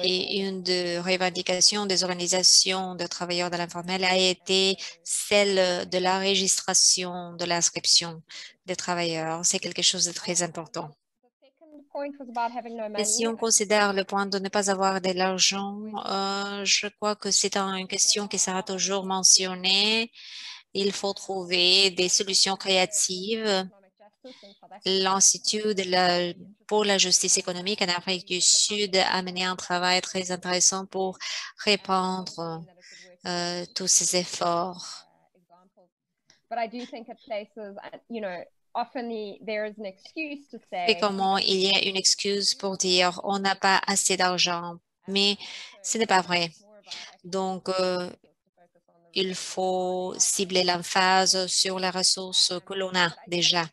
Speaker 1: Et une des revendications des organisations de travailleurs de l'informel a été celle de la registration, de l'inscription des travailleurs. C'est quelque chose de très important. Et si on considère le point de ne pas avoir de l'argent, je crois que c'est une question qui sera toujours mentionnée. Il faut trouver des solutions créatives. L'Institut pour la justice économique en Afrique du Sud a mené un travail très intéressant pour répandre tous ces efforts. Et comment il y a une excuse pour dire on n'a pas assez d'argent, mais ce n'est pas vrai. Donc, il faut cibler l'emphase sur les ressources que l'on a déjà.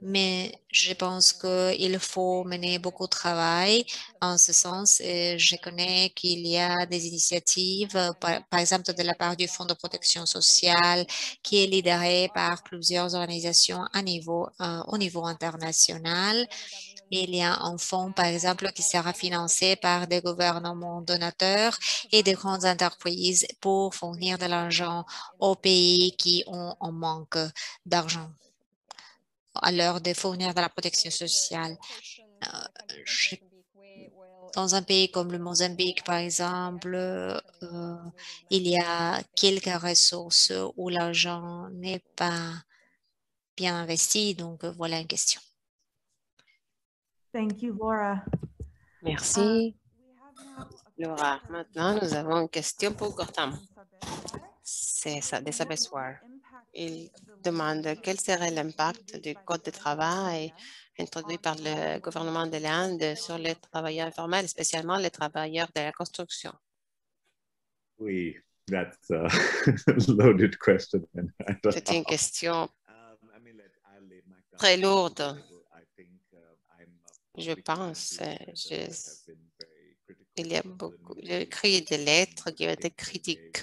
Speaker 1: Mais je pense qu'il faut mener beaucoup de travail en ce sens. Et je connais qu'il y a des initiatives, par exemple de la part du Fonds de protection sociale, qui est lidéré par plusieurs organisations au niveau international. Il y a un fonds, par exemple, qui sera financé par des gouvernements donateurs et des grandes entreprises pour fournir de l'argent aux pays qui ont un manque d'argent à l'heure de fournir de la protection sociale. Dans un pays comme le Mozambique, par exemple, il y a quelques ressources où l'argent n'est pas bien investi. Donc, voilà une question.
Speaker 7: Thank you, Laura.
Speaker 2: Merci, Laura. Maintenant, nous avons une question pour Gautam. C'est ça, de Sabeswar. Il demande quel serait l'impact du Code de travail introduit par le gouvernement de l'Inde sur les travailleurs informels, spécialement les travailleurs de la construction.
Speaker 8: Oui, that's a loaded question.
Speaker 2: C'est une question très lourde. je pense, il y a beaucoup, j'ai écrit des lettres qui ont été critiques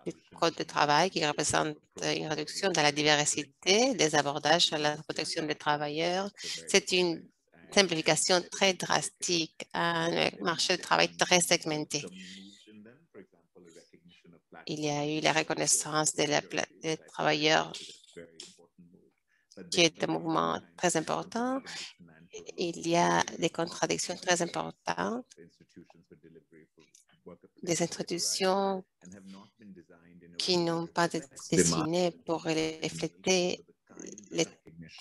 Speaker 2: du Code de travail qui représente une réduction de la diversité des abordages à la protection des travailleurs. C'est une simplification très drastique à un marché de travail très segmenté. Il y a eu la reconnaissance des travailleurs qui est un mouvement très important. Il y a des contradictions très importantes, des institutions qui n'ont pas été dessinées pour refléter le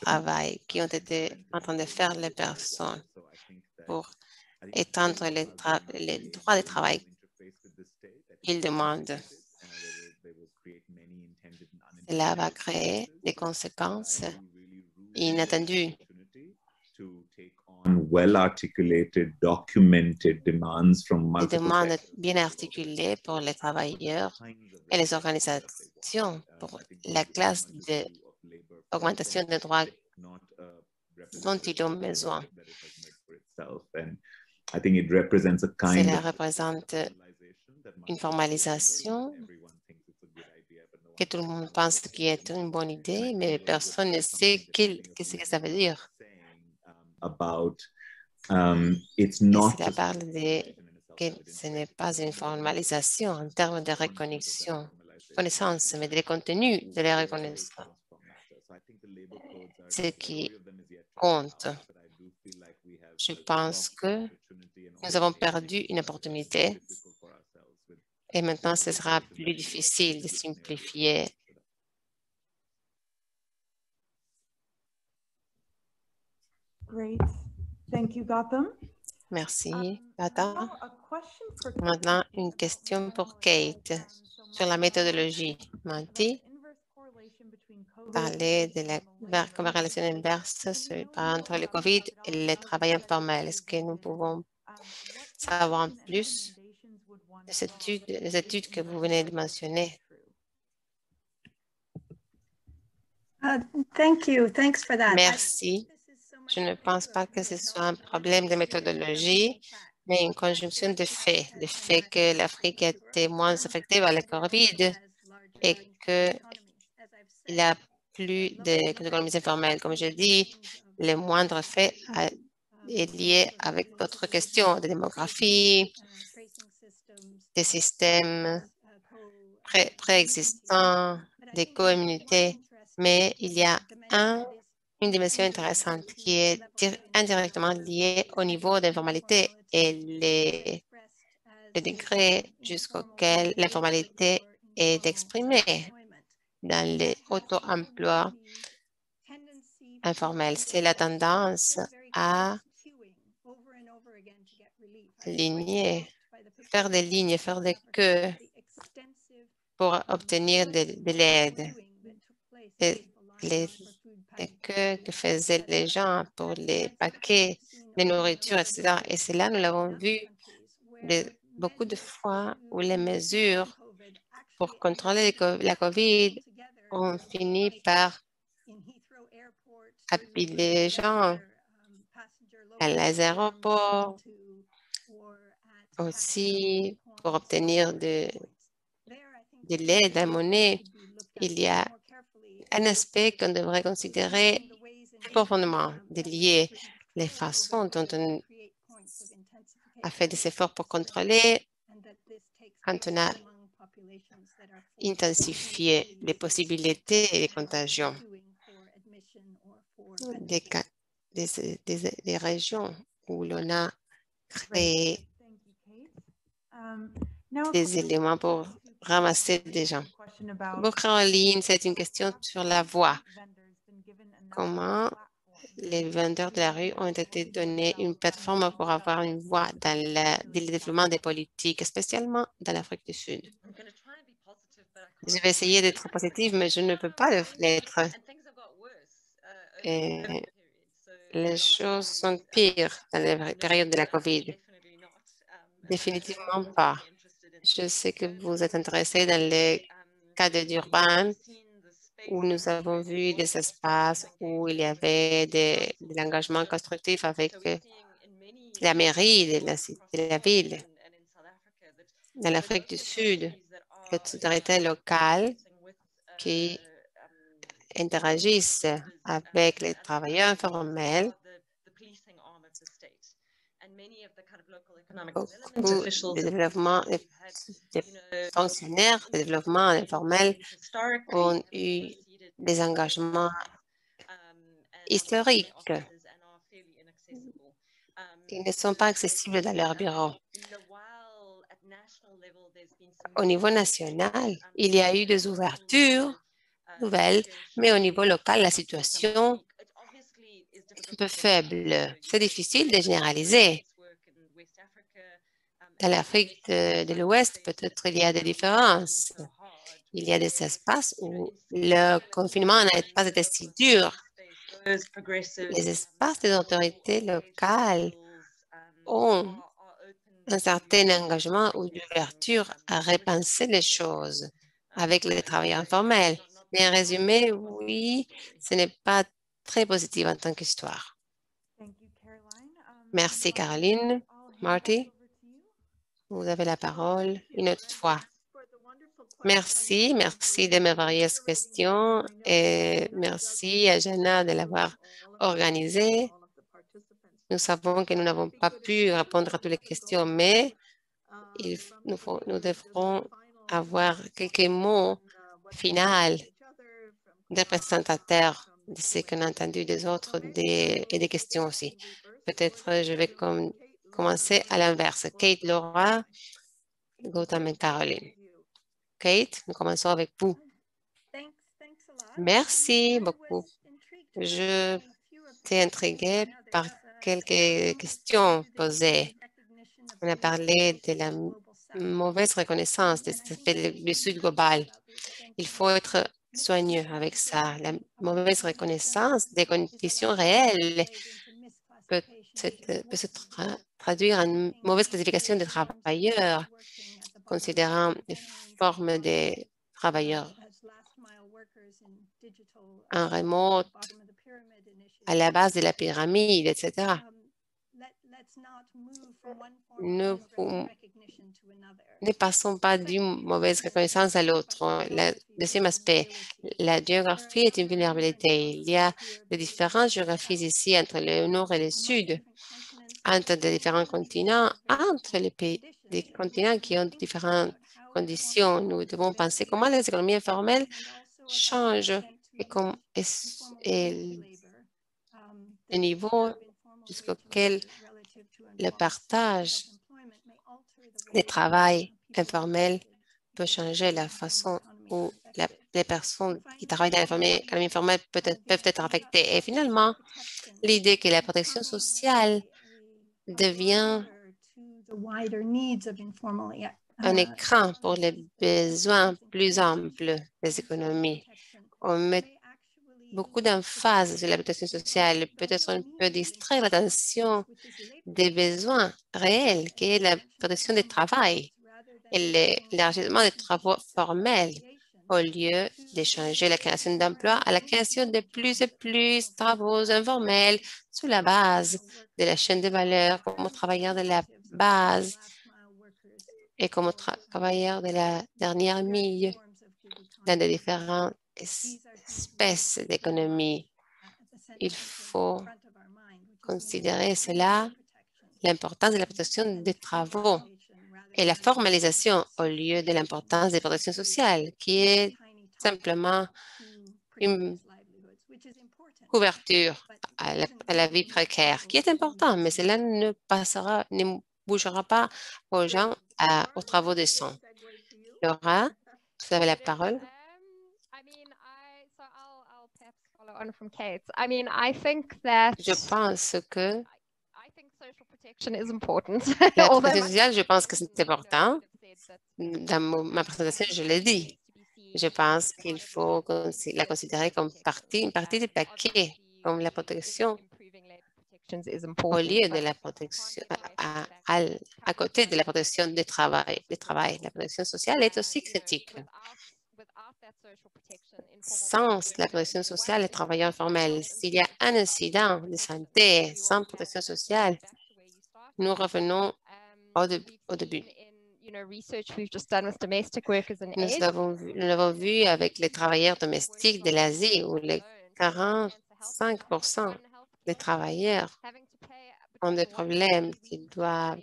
Speaker 2: travail qui ont été en train de faire les personnes pour étendre les droits de travail qu'ils demandent. Cela va créer des conséquences inattendues. Des demandes bien articulées pour les travailleurs et les organisations pour la classe d'augmentation des droits dont ils ont besoin. Cela représente une formalisation que tout le monde pense qu'il est une bonne idée, mais personne ne sait ce que ça veut dire. Et cela parle que ce n'est pas une formalisation en termes de connaissance, mais de contenu de la reconnaissance. Ce qui compte. Je pense que nous avons perdu une opportunité et maintenant ce sera plus difficile de simplifier.
Speaker 7: Great. Thank you, Gautam.
Speaker 2: Merci, Gautam. Maintenant, une question pour Kate sur la méthodologie. Manti parlait de la corrélation inverse entre le COVID et le travail informel. Est-ce que nous pouvons savoir plus des études que vous venez de mentionner?
Speaker 3: Thank you. Thanks for that.
Speaker 2: Merci. Je ne pense pas que ce soit un problème de méthodologie, mais une conjonction de faits. Le fait que l'Afrique a été moins affectée par le COVID et qu'il y a plus d'économies informelles. Comme je dis, le moindre fait est lié avec d'autres questions de démographie, des systèmes préexistants, des communautés, mais il y a une dimension intéressante qui est indirectement liée au niveau d'informalité et le degré jusqu'auquel l'informalité est exprimée dans les auto-emplois informels. C'est la tendance à faire des lignes, faire des queues pour obtenir de l'aide. Les queues que faisaient les gens pour les paquets de nourriture, etc. Et cela, nous l'avons vu beaucoup de fois où les mesures pour contrôler la COVID ont fini par appeler les gens à les aéroports, aussi pour obtenir de l'aide à monnaie. Il y a un aspect qu'on devrait considérer plus profondément, de lier les façons dont on a fait des efforts pour contrôler quand on a intensifié les possibilités et les contagions des régions où l'on a créé des éléments pour ramasser des gens. Pour Caroline, c'est une question sur la voix. Comment les vendeurs de la rue ont été donnés une plateforme pour avoir une voix dans le développement des politiques, spécialement dans l'Afrique du Sud? Je vais essayer d'être positive, mais je ne peux pas l'être. Et les choses sont pires dans la période de la COVID. Définitivement pas. Je sais que vous êtes intéressé dans les cas de Durban où nous avons vu des espaces où il y avait de l'engagement constructif avec la mairie de la ville. Dans l'Afrique du Sud, les autorités locales qui interagissent avec les travailleurs informels, beaucoup de développement, des fonctionnaires de développement informel ont eu des engagements historiques. Ils ne sont pas accessibles dans leur bureau. Au niveau national, il y a eu des ouvertures nouvelles, mais au niveau local, la situation est un peu faible. C'est difficile de généraliser. Dans l'Afrique de l'Ouest, peut-être il y a des différences. Il y a des espaces où le confinement n'a pas été si dur. Les espaces des autorités locales ont un certain engagement ou d'ouverture à repenser les choses avec les travailleurs informels. Mais en résumé, oui, ce n'est pas très positif en tant qu'histoire. Merci, Caroline. Marty, vous avez la parole une autre fois. Merci de mes varieuses questions et merci à Jana de l'avoir organisée. Nous savons que nous n'avons pas pu répondre à toutes les questions, mais nous devrons avoir quelques mots finaux des présentateurs de ce qu'on a entendu des autres et des questions aussi. Peut-être je vais commencer à l'inverse. Kate, Laura, Gautam et Caroline. Kate, nous commençons avec vous. Merci beaucoup. Je t'ai intriguée par quelques questions posées. On a parlé de la mauvaise reconnaissance du Sud global. Il faut être soigneux avec ça. La mauvaise reconnaissance des conditions réelles peut se traduire en une mauvaise classification des travailleurs, considérant les formes des travailleurs en remote, à la base de la pyramide, etc. Ne passons pas d'une mauvaise reconnaissance à l'autre. Le deuxième aspect, la géographie est une vulnérabilité. Il y a des différences géographiques ici entre le nord et le sud, entre les différents continents, entre les pays, des continents qui ont différentes conditions. Nous devons penser comment les économies informelles changent et le niveau jusqu'auquel le partage des travail informel peut changer la façon où les personnes qui travaillent dans l'économie informelle peuvent être affectées. Et finalement, l'idée que la protection sociale devient un écran pour les besoins plus amples des économies. On met beaucoup d'emphase sur la protection sociale. Peut-être on peut distraire l'attention des besoins réels, qui est la protection du travail et l'élargissement des travaux formels, au lieu de changer la création d'emplois à la création de plus et plus de travaux informels sous la base de la chaîne de valeur, comme travailleurs de la base et comme travailleurs de la dernière mille dans les différentes espèces d'économie. Il faut considérer cela, l'importance de la protection des travaux et la formalisation au lieu de l'importance des protections sociales, qui est simplement une couverture à la vie précaire, qui est important, mais cela ne bougera pas aux gens aux travaux décents. Laura, vous avez la parole. Je pense que la protection sociale, je pense que c'est important. Dans ma présentation, je l'ai dit. Je pense qu'il faut la considérer comme une partie du paquet, comme la protection au lieu de la protection, à côté de la protection du travail. La protection sociale est aussi critique. sans la protection sociale et le travail informel. S'il y a un incident de santé sans protection sociale, nous revenons au début. Nous l'avons vu avec les travailleurs domestiques de l'Asie, où les 45% des travailleurs ont des problèmes qu'ils doivent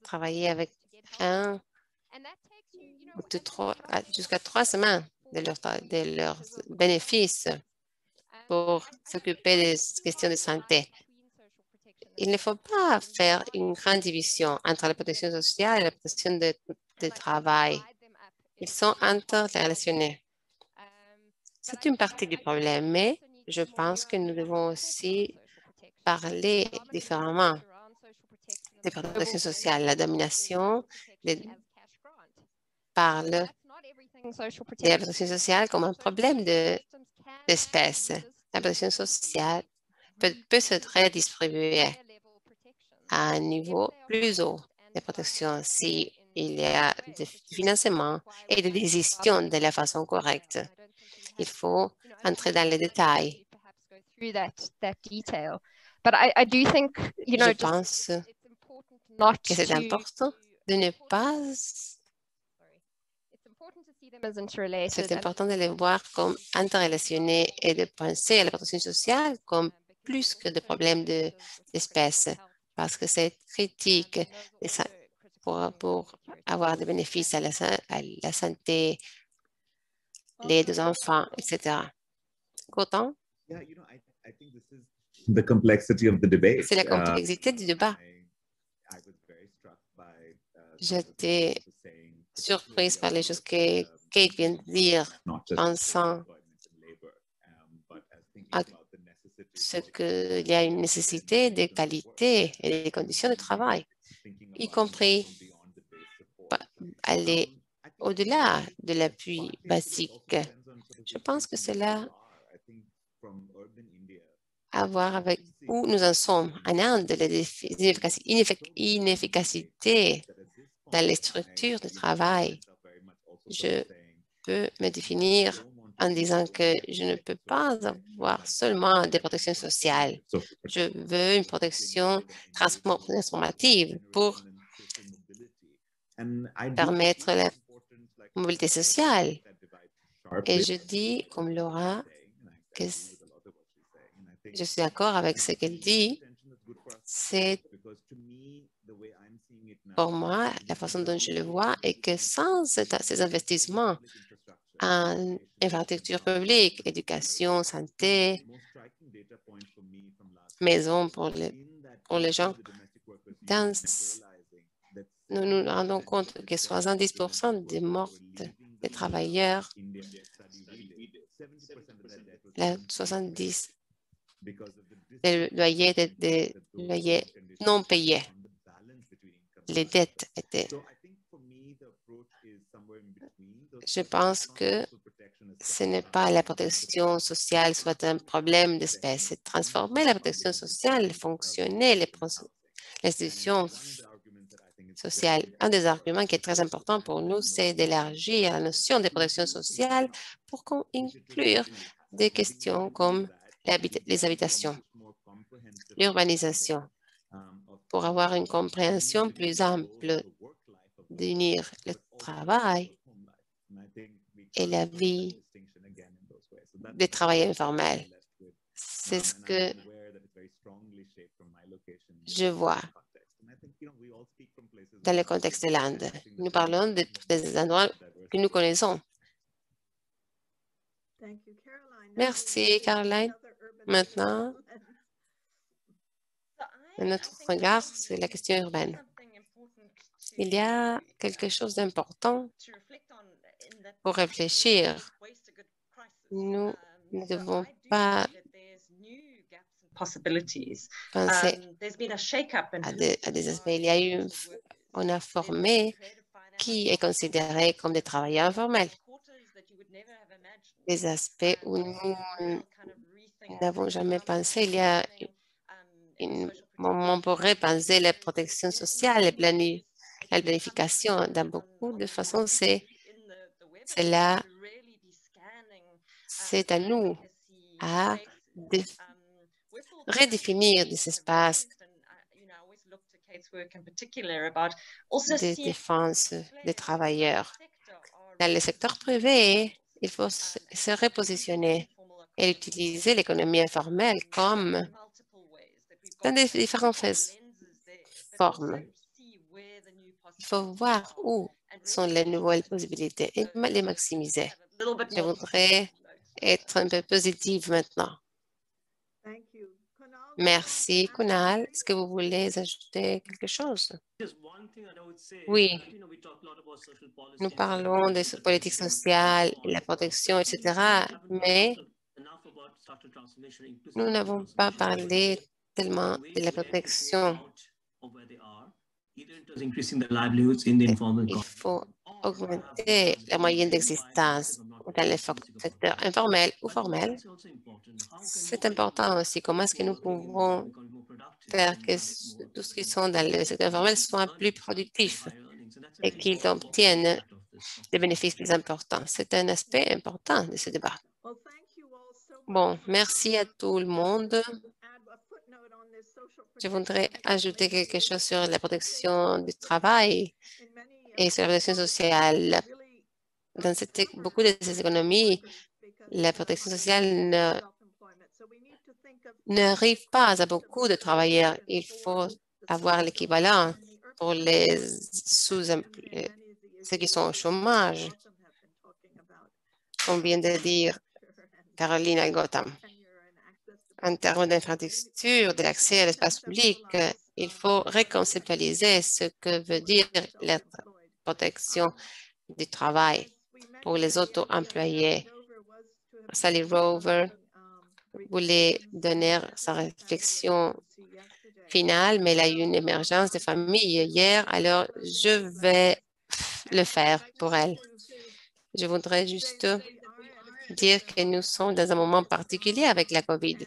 Speaker 2: travailler avec un ou jusqu'à 3 semaines de leurs bénéfices pour s'occuper des questions de santé. Il ne faut pas faire une grande division entre la protection sociale et la protection de travail. Ils sont interrelationnés. C'est une partie du problème, mais je pense que nous devons aussi parler différemment des protections sociales. La domination parle de la protection sociale comme un problème d'espèce. La protection sociale peut se redistribuer à un niveau plus haut de protection si il y a du financement et des décisions de la façon correcte. Il faut entrer dans les détails. Je pense que c'est important de ne pas... C'est important de les voir comme interrelationnés et de penser à la protection sociale comme plus que des problèmes d'espèces, parce que c'est critique pour avoir des bénéfices à la santé, les deux enfants, etc. Gautam? C'est la complexité du débat. J'étais surprise par les choses que Kate vient de dire, pensant à ce qu'il y a une nécessité de qualité et des conditions de travail, y compris aller au-delà de l'appui basique. Je pense que cela a à voir avec où nous en sommes en Inde, l'inefficacité dans les structures de travail. Je peux me définir en disant que je ne peux pas avoir seulement des protections sociales. Je veux une protection transformative pour permettre la mobilité sociale. Et je dis, comme Laura, que je suis d'accord avec ce qu'elle dit. C'est pour moi, la façon dont je le vois est que sans ces investissements en infrastructure publique, éducation, santé, maison pour les gens, nous nous rendons compte que 70% des morts des travailleurs, 70 des loyers non payés. Les dettes étaient. Je pense que ce n'est pas la protection sociale soit un problème d'espèce. C'est transformer la protection sociale, fonctionner, les institutions sociales. Un des arguments qui est très important pour nous, c'est d'élargir la notion de protection sociale pour inclure des questions comme les habitations, l'urbanisation, pour avoir une compréhension plus ample d'unir le travail et la vie des travailleurs informels. C'est ce que je vois dans le contexte de l'Inde. Nous parlons des endroits que nous connaissons. Merci, Caroline. Maintenant, notre regard sur la question urbaine. Il y a quelque chose d'important pour réfléchir. Nous ne devons pas penser à des aspects. Il y a eu, on a formé qui est considéré comme des travailleurs informels. Des aspects où nous n'avons jamais pensé. Il y a un moment on pourrait penser la protection sociale, la planification. Dans beaucoup de façons, c'est là c'est à nous à redéfinir des espaces de défense des travailleurs. Dans le secteur privé, il faut se repositionner et utiliser l'économie informelle comme dans des différentes formes. Il faut voir où sont les nouvelles possibilités et les maximiser. Je voudrais être un peu positive maintenant. Merci, Kunal. Est-ce que vous voulez ajouter quelque chose? Oui. Nous parlons de politique sociale, la protection, etc. Mais nous n'avons pas parlé tellement de la protection. Il faut augmenter la moyenne d'existence dans le secteur informel ou formel. C'est important aussi. Comment est-ce que nous pouvons faire que tous ceux qui sont dans le secteur informel soient plus productifs et qu'ils obtiennent des bénéfices plus importants? C'est un aspect important de ce débat. Bon, merci à tout le monde. Je voudrais ajouter quelque chose sur la protection du travail et sur la protection sociale. Dans beaucoup de ces économies, la protection sociale n'arrive pas à beaucoup de travailleurs. Il faut avoir l'équivalent pour ceux qui sont au chômage. On vient de dire Caroline Gotham. En termes d'infrastructure, de l'accès à l'espace public, il faut reconceptualiser ce que veut dire la protection du travail pour les auto-employés. Sally Rover voulait donner sa réflexion finale, mais elle a eu une émergence de famille hier, alors je vais le faire pour elle. Je voudrais juste dire que nous sommes dans un moment particulier avec la COVID.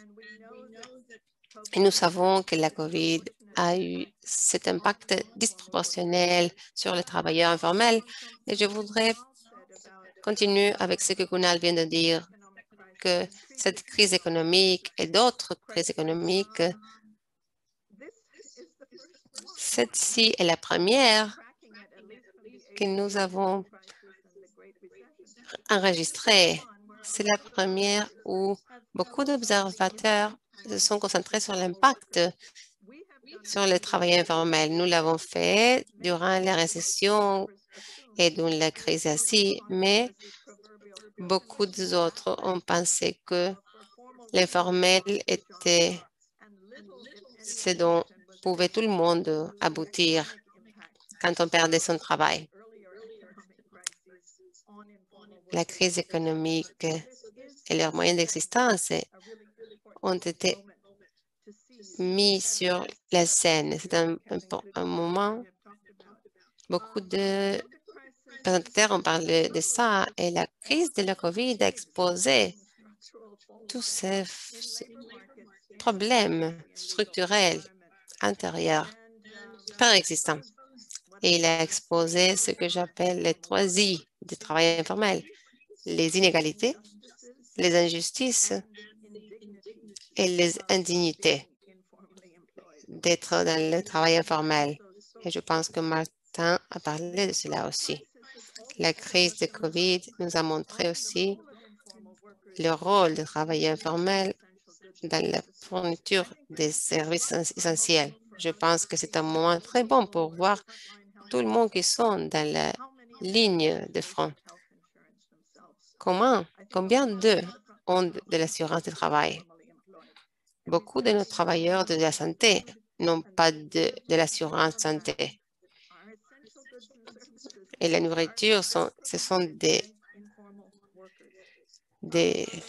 Speaker 2: Et nous savons que la COVID a eu cet impact disproportionnel sur les travailleurs informels. Et je voudrais continuer avec ce que Kunal vient de dire, que cette crise économique et d'autres crises économiques, cette-ci est la première que nous avons enregistrée. C'est la première où beaucoup d'observateurs se sont concentrés sur l'impact sur le travail informel. Nous l'avons fait durant la récession et dans la crise aussi, mais beaucoup d'autres ont pensé que l'informel était ce dont pouvait tout le monde aboutir quand on perdait son travail. La crise économique et leurs moyens d'existence ont été mis sur la scène. C'est un moment, beaucoup de présentateurs ont parlé de ça et la crise de la COVID a exposé tous ces problèmes structurels intérieurs préexistants. Et il a exposé ce que j'appelle les 3 I du travail informel: les inégalités, les injustices et les indignités d'être dans le travail informel. Et je pense que Martin a parlé de cela aussi. La crise de COVID nous a montré aussi le rôle des travailleurs informels dans la fourniture des services essentiels. Je pense que c'est un moment très bon pour voir tout le monde qui sont dans la ligne de front. Combien d'eux ont de l'assurance de travail? Beaucoup de nos travailleurs de la santé n'ont pas de l'assurance santé. Et la nourriture, ce sont des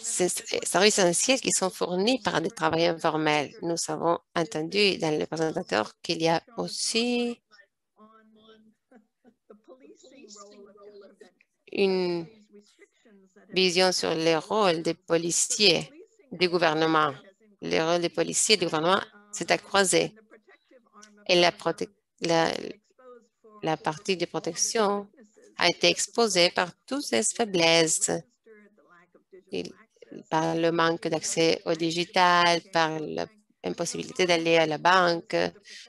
Speaker 2: services essentiels qui sont fournis par des travailleurs informels. Nous avons entendu dans le présentateur qu'il y a aussi une vision sur le rôle des policiers du gouvernement. Le rôle des policiers du gouvernement s'est accroissé. Et la partie de protection a été exposée par toutes ces faiblesses. par le manque d'accès au digital, par l'impossibilité d'aller à la banque.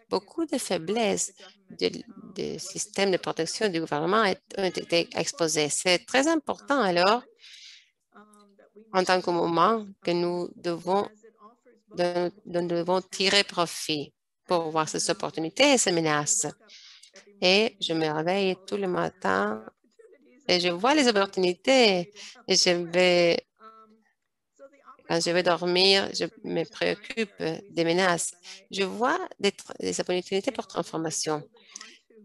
Speaker 2: Beaucoup de faiblesses des systèmes de protection du gouvernement ont été exposés. C'est très important alors, en tant que moment, que nous devons tirer profit pour voir ces opportunités et ces menaces. Et je me réveille tout le matin et je vois les opportunités et quand je vais dormir, je me préoccupe des menaces. Je vois des opportunités pour transformation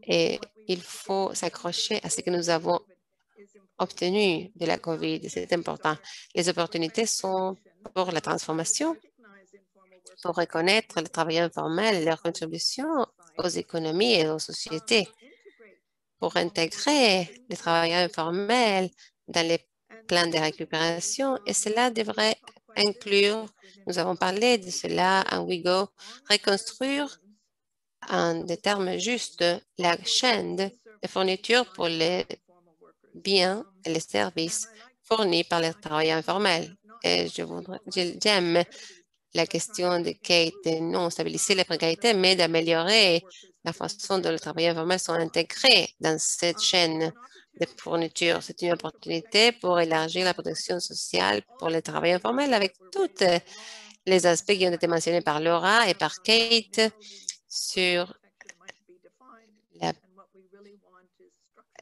Speaker 2: et il faut s'accrocher à ce que nous avons obtenu de la COVID. C'est important. Les opportunités sont pour la transformation, pour reconnaître les travailleurs informels et leur contribution aux économies et aux sociétés, pour intégrer les travailleurs informels dans les plans de récupération, et cela devrait inclure, nous avons parlé de cela en WeGo, reconstruire en des termes justes la chaîne de fourniture pour les biens et les services fournis par les travailleurs informels. Et j'aime la question de Kate de non stabiliser la précarité, mais d'améliorer la façon dont les travailleurs informels sont intégrés dans cette chaîne de fourniture. C'est une opportunité pour élargir la protection sociale pour les travailleurs informels avec tous les aspects qui ont été mentionnés par Laura et par Kate sur la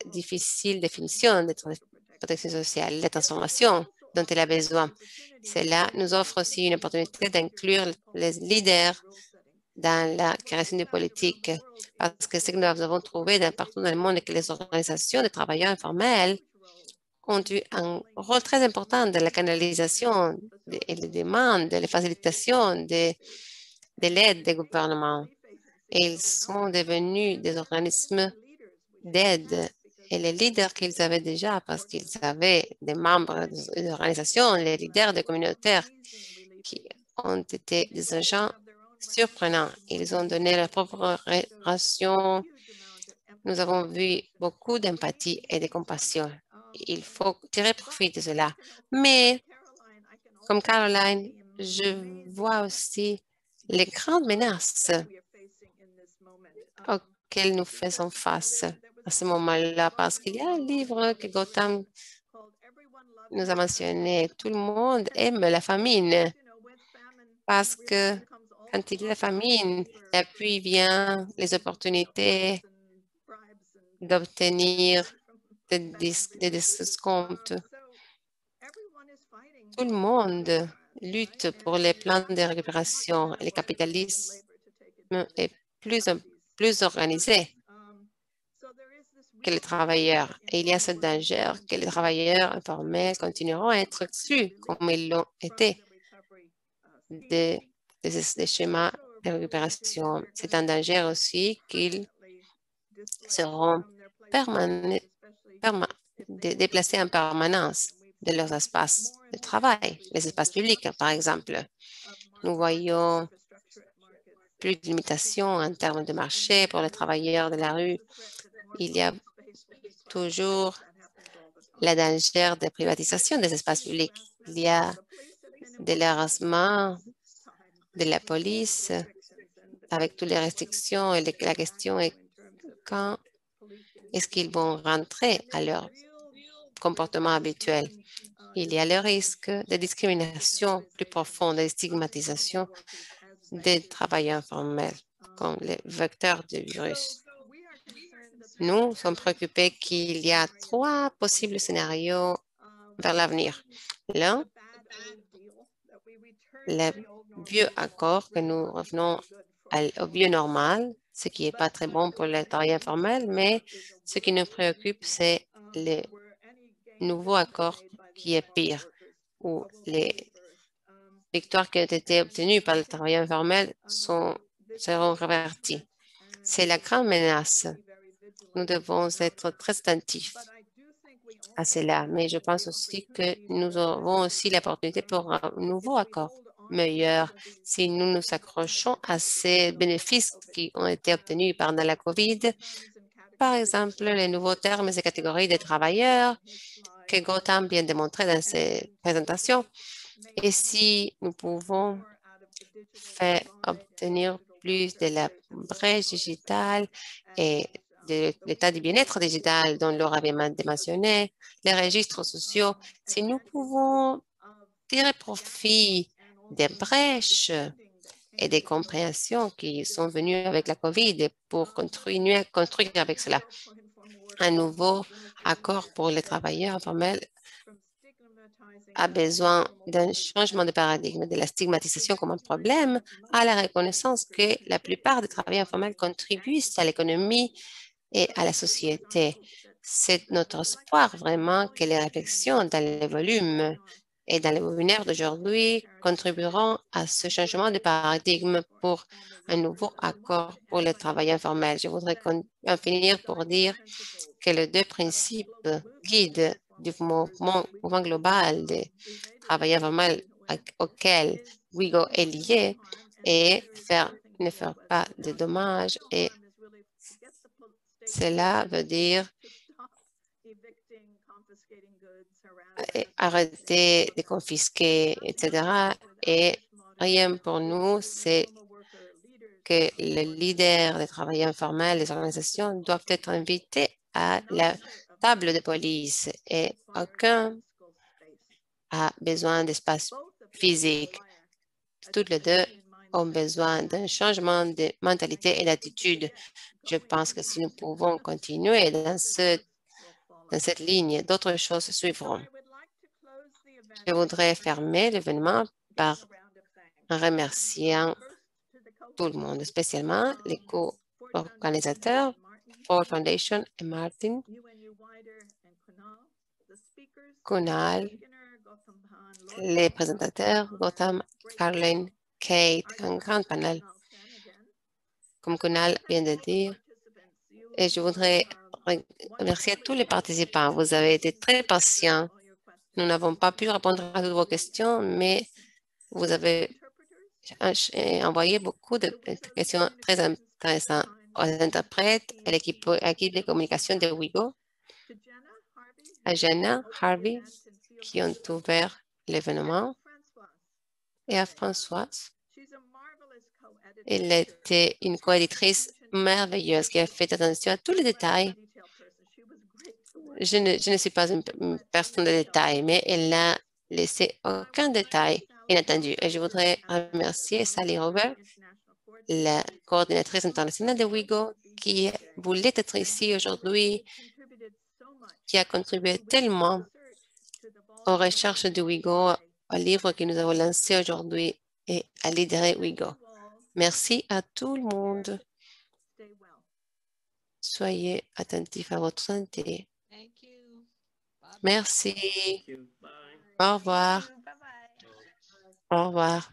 Speaker 2: difficile définition de protection sociale, la transformation dont elle a besoin. Cela nous offre aussi une opportunité d'inclure les leaders dans la création des politiques, parce que ce que nous avons trouvé partout dans le monde est que les organisations de travailleurs informels ont eu un rôle très important dans la canalisation et les demandes, les facilitations de l'aide des gouvernements. Et ils sont devenus des organismes d'aide. Et les leaders qu'ils avaient déjà, parce qu'ils avaient des membres des organisations, les leaders des communautaires qui ont été des agents surprenants. Ils ont donné leur propre ration. Nous avons vu beaucoup d'empathie et de compassion. Il faut tirer profit de cela. Mais, comme Caroline, je vois aussi les grandes menaces auxquelles nous faisons face à ce moment-là, parce qu'il y a un livre que Gautam nous a mentionné. Tout le monde aime la famine, parce que quand il y a la famine, l'appui vient, les opportunités d'obtenir des discomptes. Tout le monde lutte pour les plans de récupération. Le capitalisme est plus organisé que les travailleurs. Et il y a ce danger que les travailleurs informels continueront à être exclus, comme ils l'ont été, des schémas de récupération. C'est un danger aussi qu'ils seront déplacés en permanence de leurs espaces de travail, les espaces publics, par exemple. Nous voyons plus de limitations en termes de marché pour les travailleurs de la rue. Il y a toujours le danger de privatisation des espaces publics. Il y a de l'harassement de la police avec toutes les restrictions et la question est quand est-ce qu'ils vont rentrer à leur comportement habituel. Il y a le risque de discrimination plus profonde, de stigmatisation des travailleurs informels comme les vecteurs du virus. Nous sommes préoccupés qu'il y a 3 possibles scénarios vers l'avenir. L'un, le vieux accord que nous revenons au vieux normal, ce qui n'est pas très bon pour les travailleurs informels, mais ce qui nous préoccupe, c'est le nouveau accord qui est pire, où les victoires qui ont été obtenues par les travailleurs informels seront reverties. C'est la grande menace. Nous devons être très attentifs à cela, mais je pense aussi que nous avons aussi l'opportunité pour un nouveau accord meilleur si nous nous accrochons à ces bénéfices qui ont été obtenus pendant la COVID. Par exemple, les nouveaux termes et catégories de travailleurs que Gautam vient de montrer dans ses présentations. Et si nous pouvons faire obtenir plus de la brèche digitale et de l'état du bien-être digital dont Laura avait mentionné, les registres sociaux, si nous pouvons tirer profit des brèches et des compréhensions qui sont venues avec la COVID pour continuer à construire avec cela un nouveau accord pour les travailleurs informels a besoin d'un changement de paradigme de la stigmatisation comme un problème à la reconnaissance que la plupart des travailleurs informels contribuent à l'économie et à la société. C'est notre espoir vraiment que les réflexions dans les volumes et dans les webinaires d'aujourd'hui contribueront à ce changement de paradigme pour un nouveau accord pour les travailleurs informels. Je voudrais en finir pour dire que les deux principes guides du mouvement global des travailleurs informels auquel WIGO est lié et ne faire pas de dommages. Et cela veut dire arrêter de confisquer, etc. Et rien pour nous, c'est que les leaders des travailleurs informels, les organisations doivent être invités à la table de police et aucun a besoin d'espace physique. Toutes les deux ont besoin d'un changement de mentalité et d'attitude. Je pense que si nous pouvons continuer dans cette ligne, d'autres choses suivront. Je voudrais fermer l'événement par en remerciant tout le monde, spécialement les co-organisateurs, Ford Foundation et Martin, Kunal, les présentateurs, Gautam, Caroline, Kate, un grand panel, comme Kunal vient de dire. Et je voudrais remercier tous les participants. Vous avez été très patients. Nous n'avons pas pu répondre à toutes vos questions, mais vous avez envoyé beaucoup de questions très intéressantes aux interprètes et l'équipe de communication de WIGO, à Jenna, Harvey, qui ont ouvert l'événement, et à Françoise. Elle était une coéditrice merveilleuse qui a fait attention à tous les détails. Je ne suis pas une personne de détail, mais elle n'a laissé aucun détail inattendu. Et je voudrais remercier Sally Robert, la coordinatrice internationale de WIGO, qui voulait être ici aujourd'hui, qui a contribué tellement aux recherches de WIGO, au livre que nous avons lancé aujourd'hui et à l'idée WIGO. Merci à tout le monde. Soyez attentifs à votre santé. Merci. Au revoir. Au revoir.